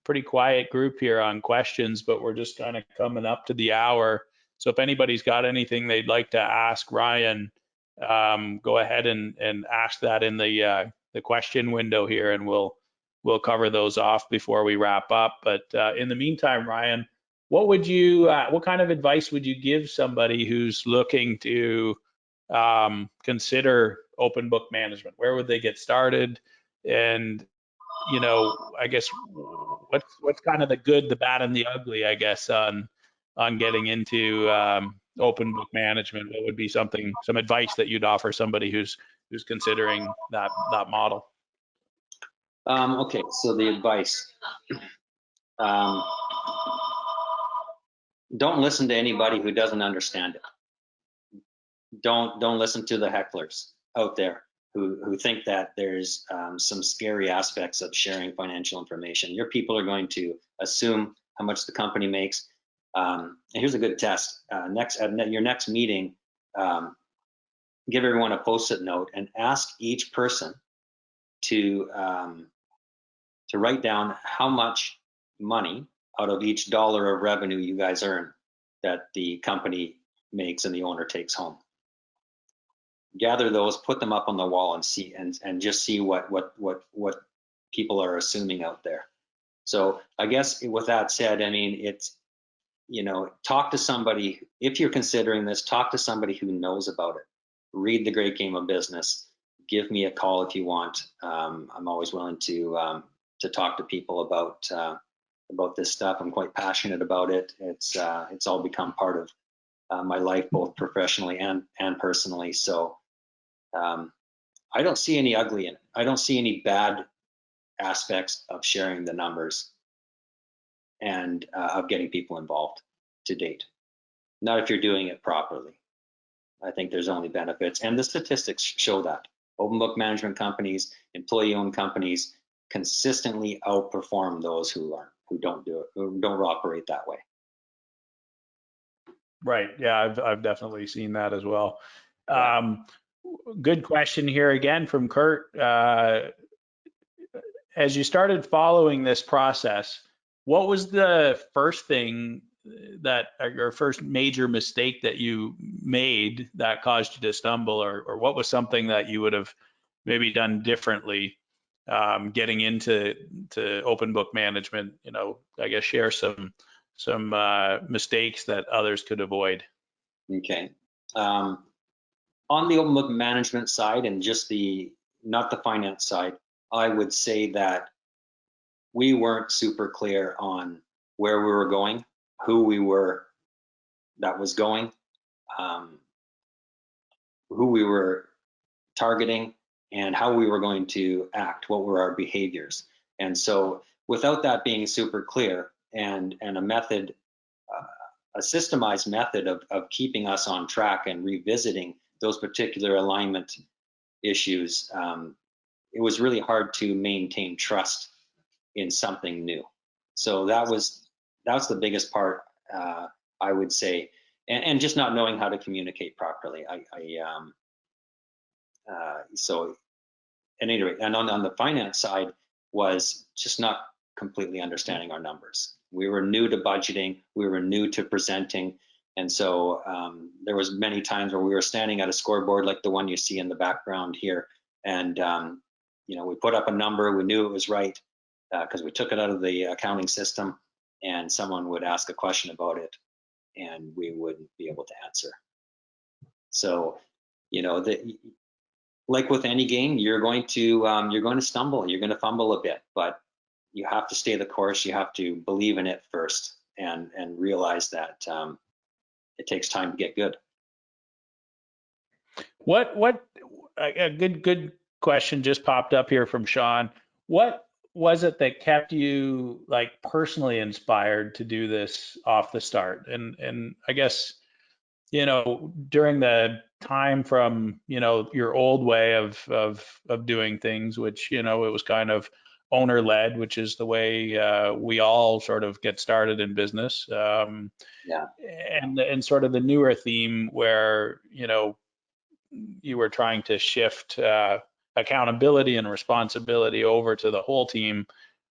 pretty quiet group here on questions, but we're just kind of coming up to the hour. So if anybody's got anything they'd like to ask Ryan, go ahead and ask that in the question window here, and we'll cover those off before we wrap up. But in the meantime, Ryan, what kind of advice would you give somebody who's looking to consider open book management? Where would they get started? And I guess what's kind of the good, the bad, and the ugly, I guess, on getting into open book management? What would be some advice that you'd offer somebody who's considering that model? Okay, so the advice: don't listen to anybody who doesn't understand it. Don't listen to the hecklers out there who think that there's some scary aspects of sharing financial information. Your people are going to assume how much the company makes. And here's a good test. At your next meeting, give everyone a Post-it note and ask each person to write down how much money out of each dollar of revenue you guys earn that the company makes and the owner takes home. Gather those, put them up on the wall, and see and just see what people are assuming out there. So I guess with that said, I mean, it's, talk to somebody. If you're considering this, talk to somebody who knows about it. Read The Great Game of Business. Give me a call if you want. I'm always willing to talk to people about this stuff. I'm quite passionate about it. It's all become part of my life, both professionally and personally. So I don't see any ugly in it. I don't see any bad aspects of sharing the numbers and of getting people involved to date. Not if you're doing it properly. I think there's only benefits, and the statistics show that. Open book management companies, employee-owned companies consistently outperform those who don't do it, who don't operate that way. Right. Yeah, I've definitely seen that as well. Good question here again from Kurt. As you started following this process, what was the first thing or first major mistake that you made that caused you to stumble, or what was something that you would have maybe done differently getting into open book management? I guess share some mistakes that others could avoid. Okay. On the open book management side, and just not the finance side, I would say that we weren't super clear on where we were going, who we were that was going, who we were targeting, and how we were going to act, what were our behaviors. And so without that being super clear and a method, a systemized method of keeping us on track and revisiting those particular alignment issues, it was really hard to maintain trust in something new. So that was that's the biggest part, I would say, and just not knowing how to communicate properly. So at any rate, and on the finance side was just not completely understanding our numbers. We were new to budgeting, we were new to presenting, and so there was many times where we were standing at a scoreboard like the one you see in the background here, and we put up a number, we knew it was right because we took it out of the accounting system, and someone would ask a question about it, and we wouldn't be able to answer. So, like with any game, you're going to stumble, you're going to fumble a bit, but you have to stay the course. You have to believe in it first, and realize that it takes time to get good. What a good question just popped up here from Sean. What was it that kept you like personally inspired to do this off the start? And I guess, during the time from, your old way of doing things, which, it was kind of owner led, which is the way we all sort of get started in business. Yeah. And sort of the newer theme where, you were trying to shift accountability and responsibility over to the whole team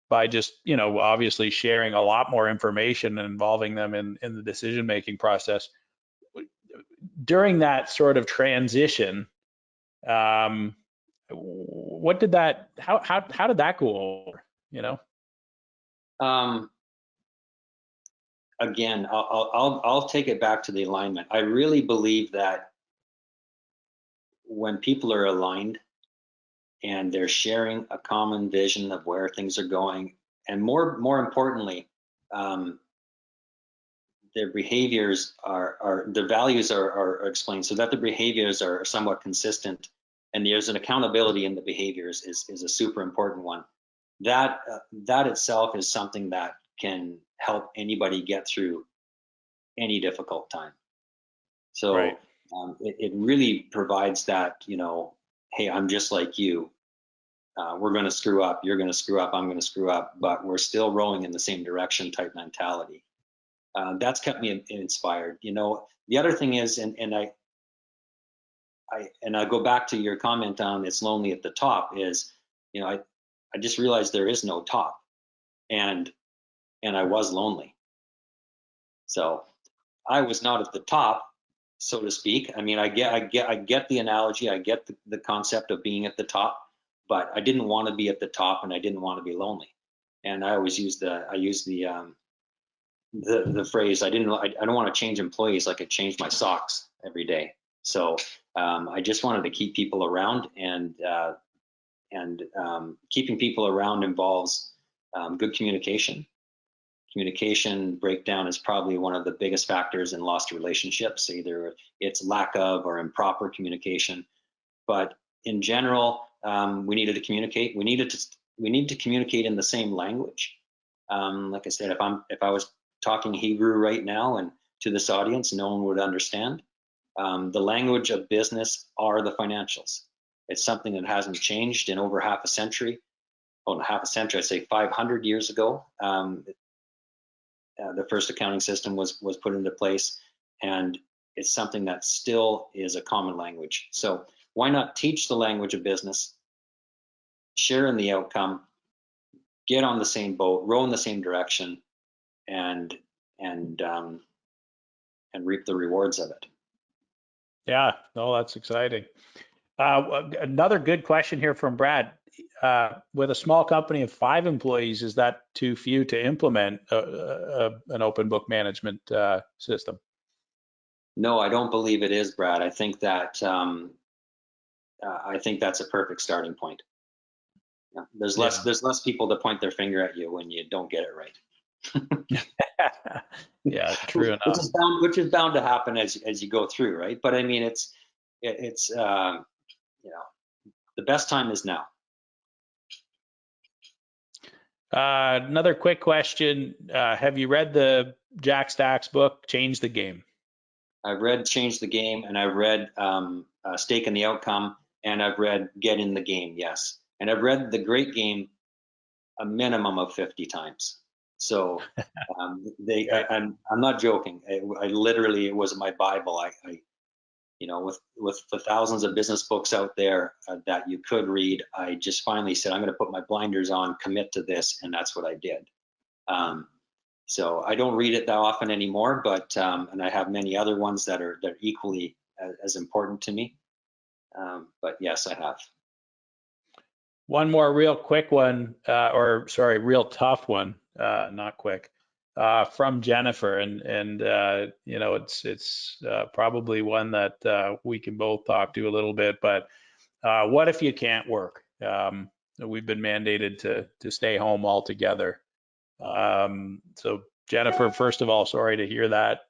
by just, obviously sharing a lot more information and involving them in the decision making process. During that sort of transition, what did that, how did that go over, Again, I'll take it back to the alignment. I really believe that when people are aligned and they're sharing a common vision of where things are going, and more importantly, their behaviors their values are explained so that the behaviors are somewhat consistent, and there's an accountability in the behaviors is a super important one. That itself is something that can help anybody get through any difficult time. So right. It really provides that, hey, I'm just like you. We're going to screw up. You're going to screw up. I'm going to screw up, but we're still rowing in the same direction type mentality. That's kept me inspired. The other thing is, and I go back to your comment on it's lonely at the top is, I just realized there is no top, and I was lonely. So I was not at the top, so to speak. I mean, I get the analogy. I get the concept of being at the top, but I didn't want to be at the top, and I didn't want to be lonely. And I always use the phrase, I don't want to change employees like I change my socks every day. So I just wanted to keep people around, and keeping people around involves good communication. Communication breakdown is probably one of the biggest factors in lost relationships. Either it's lack of or improper communication. But in general, we needed to communicate. We need to communicate in the same language. Like I said, if I was talking Hebrew right now and to this audience, no one would understand. The language of business are the financials. It's something that hasn't changed in over half a century. Well, half a century, I'd say 500 years ago. The first accounting system was put into place, and it's something that still is a common language. So why not teach the language of business, share in the outcome, get on the same boat, row in the same direction, and reap the rewards of it. Yeah, no, that's exciting. Another good question here from Brad. With a small company of 5 employees, is that too few to implement an open book management system? No, I don't believe it is, Brad. I think that that's a perfect starting point. Yeah, there's less people to point their finger at you when you don't get it right. Yeah, true enough. Which is bound to happen as you go through, right? But I mean, it's the best time is now. Another quick question. Have you read the Jack Stack's book, Change the Game? I've read Change the Game, and I've read Stake in the Outcome, and I've read Get in the Game, yes. And I've read The Great Game a minimum of 50 times. So I'm not joking. I literally, it was my Bible. With the thousands of business books out there that you could read, I just finally said, I'm going to put my blinders on, commit to this, and that's what I did. So I don't read it that often anymore, but and I have many other ones that are equally as important to me. But yes, I have. One more real quick one, or sorry, real tough one, not quick, from Jennifer, and it's probably one that we can both talk to a little bit. But what if you can't work? We've been mandated to stay home altogether. So Jennifer, first of all, sorry to hear that.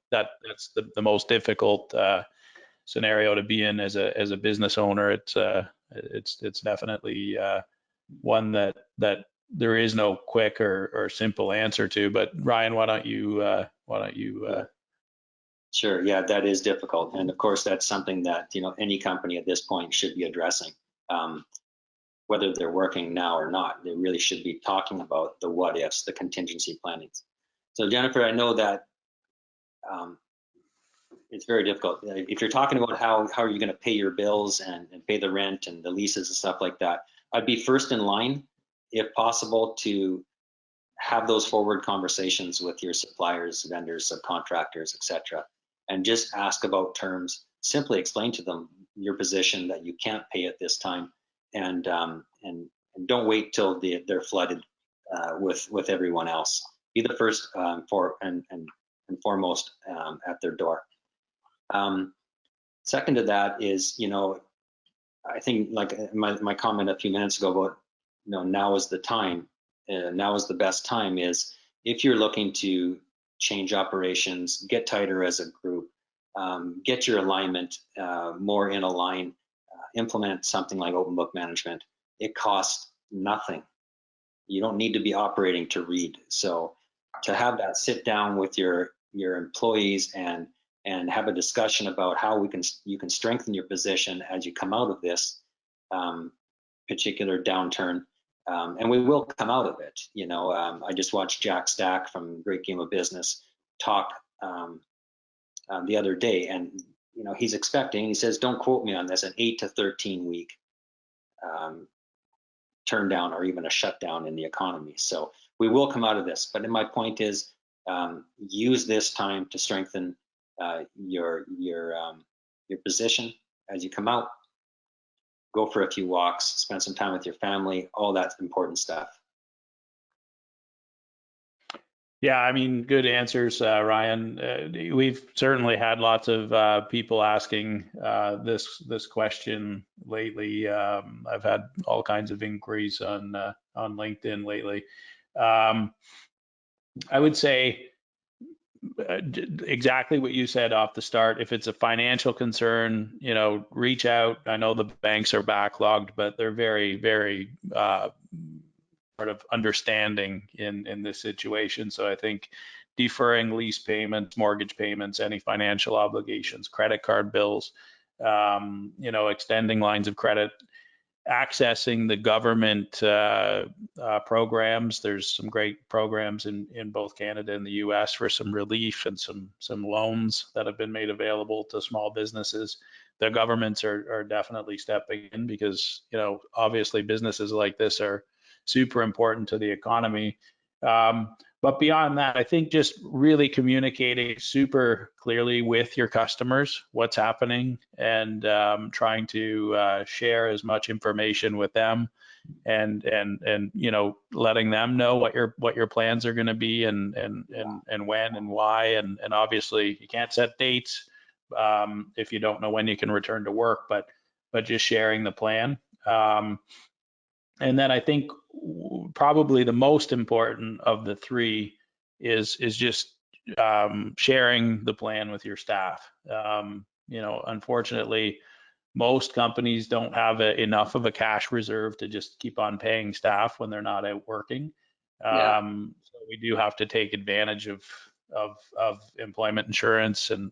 That's the most difficult scenario to be in as a business owner. It's definitely one that there is no quick or simple answer to. But Ryan, why don't you? Sure. Yeah, that is difficult, and of course, that's something that any company at this point should be addressing. Whether they're working now or not, they really should be talking about the what ifs, the contingency plannings. So Jennifer, I know that it's very difficult. If you're talking about how are you going to pay your bills and pay the rent and the leases and stuff like that, I'd be first in line, if possible, to have those forward conversations with your suppliers, vendors, subcontractors, etc., and just ask about terms. Simply explain to them your position that you can't pay at this time, and don't wait till they're flooded with everyone else. Be the first and foremost at their door. Second to that is, I think like my comment a few minutes ago about, now is the time, now is the best time, is if you're looking to change operations, get tighter as a group, get your alignment more in a line, implement something like open book management. It costs nothing. You don't need to be operating to read. So to have that sit down with your employees and have a discussion about how you can strengthen your position as you come out of this particular downturn, and we will come out of it. I just watched Jack Stack from Great Game of Business talk the other day, and he's expecting. He says, "Don't quote me on this," an 8 to 13 week turn down or even a shutdown in the economy. So we will come out of this. But my point is, use this time to strengthen your position as you come out. Go for a few walks, spend some time with your family, all that important stuff. Yeah, I mean, good answers, Ryan. We've certainly had lots of people asking this question lately. I've had all kinds of inquiries on LinkedIn lately. I would say exactly what you said off the start. If it's a financial concern, reach out. I know the banks are backlogged, but they're very, very sort of understanding in this situation. So I think deferring lease payments, mortgage payments, any financial obligations, credit card bills, extending lines of credit, accessing the government programs. There's some great programs in both Canada and the US for some relief and some loans that have been made available to small businesses. The governments are definitely stepping in because, obviously businesses like this are super important to the economy. But beyond that, I think just really communicating super clearly with your customers what's happening, and trying to share as much information with them, and letting them know what your plans are going to be, and when and why, and obviously you can't set dates if you don't know when you can return to work, but just sharing the plan. And then I think probably the most important of the three is just sharing the plan with your staff. Unfortunately, most companies don't have enough of a cash reserve to just keep on paying staff when they're not out working. So we do have to take advantage of employment insurance and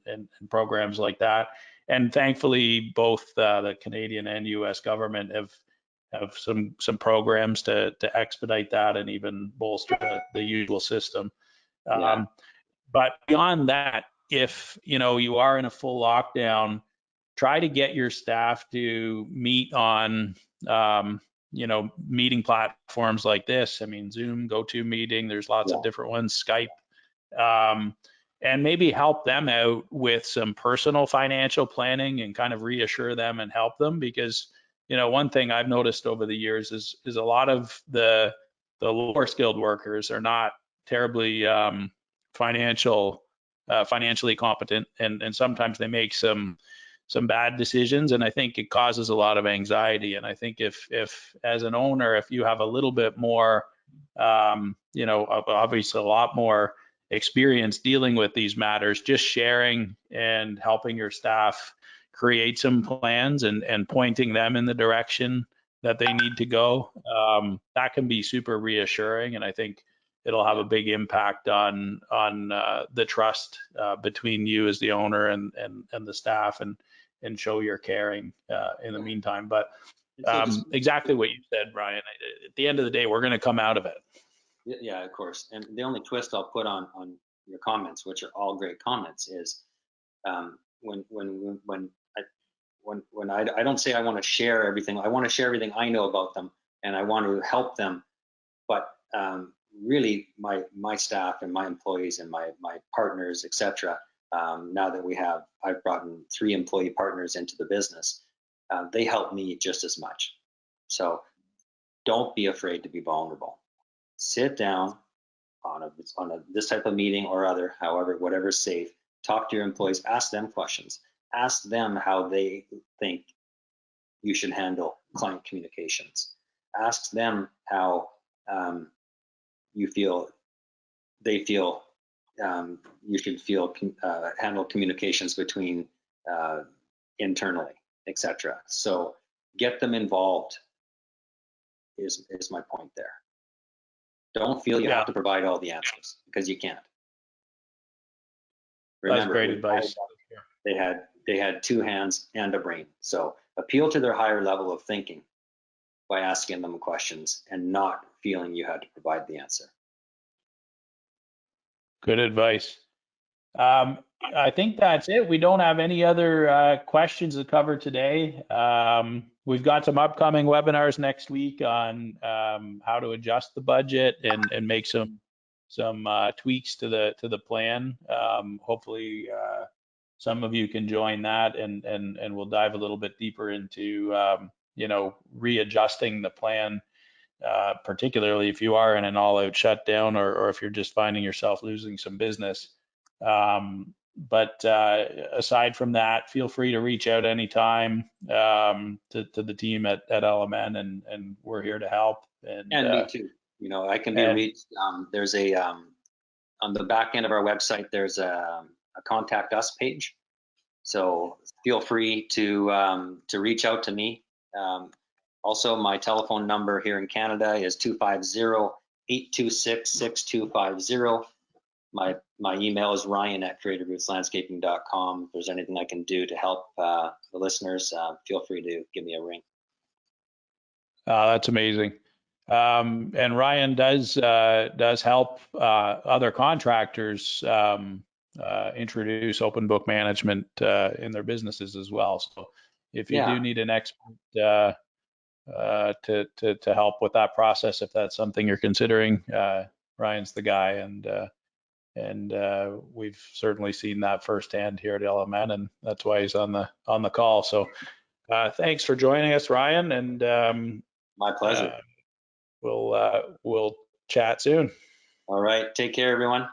programs like that. And thankfully, both the Canadian and U.S. government have have some programs to expedite that and even bolster the usual system. Yeah. But beyond that, if you are in a full lockdown, try to get your staff to meet on meeting platforms like this. I mean, Zoom, GoToMeeting, there's lots of different ones, Skype, and maybe help them out with some personal financial planning and kind of reassure them and help them, because one thing I've noticed over the years is a lot of the lower skilled workers are not terribly financially competent, and sometimes they make some bad decisions, and I think it causes a lot of anxiety. And I think if as an owner, if you have a little bit more obviously a lot more experience dealing with these matters, just sharing and helping your staff create some plans and pointing them in the direction that they need to go, that can be super reassuring. And I think it'll have a big impact on the trust between you as the owner and the staff, and show you're caring in the meantime. But exactly what you said, Ryan. At the end of the day, we're going to come out of it. Yeah, of course. And the only twist I'll put on your comments, which are all great comments, is when I don't say I want to share everything. I want to share everything I know about them, and I want to help them. But really, my staff and my employees and my partners, etc. Now that I've brought in 3 employee partners into the business, they help me just as much. So don't be afraid to be vulnerable. Sit down on this type of meeting or other, however, whatever's safe. Talk to your employees, ask them questions, ask them how they think you should handle client communications, ask them how they feel you should handle communications between internally, etc. So get them involved is my point there. Don't feel you have to provide all the answers, because you can't. Remember, that's great advice. They had 2 hands and a brain. So appeal to their higher level of thinking by asking them questions and not feeling you had to provide the answer. Good advice. I think that's it. We don't have any other questions to cover today. We've got some upcoming webinars next week on how to adjust the budget and make some tweaks to the plan. Hopefully, some of you can join that, and we'll dive a little bit deeper into readjusting the plan. Particularly if you are in an all-out shutdown, or if you're just finding yourself losing some business. But aside from that, feel free to reach out anytime to the team at LMN, and we're here to help. And me too. I can be reached. There's on the back end of our website, there's a contact us page. So feel free to reach out to me. Also, my telephone number here in Canada is 250-826-6250. My email is ryan@creativeroutslandscaping.com. If there's anything I can do to help the listeners, feel free to give me a ring. That's amazing. And Ryan does help other contractors introduce open book management in their businesses as well. So if you do need an expert to help with that process, if that's something you're considering, Ryan's the guy, and we've certainly seen that firsthand here at LMN, and that's why he's on the call. So thanks for joining us, Ryan, and my pleasure. We'll chat soon. All right, take care, everyone.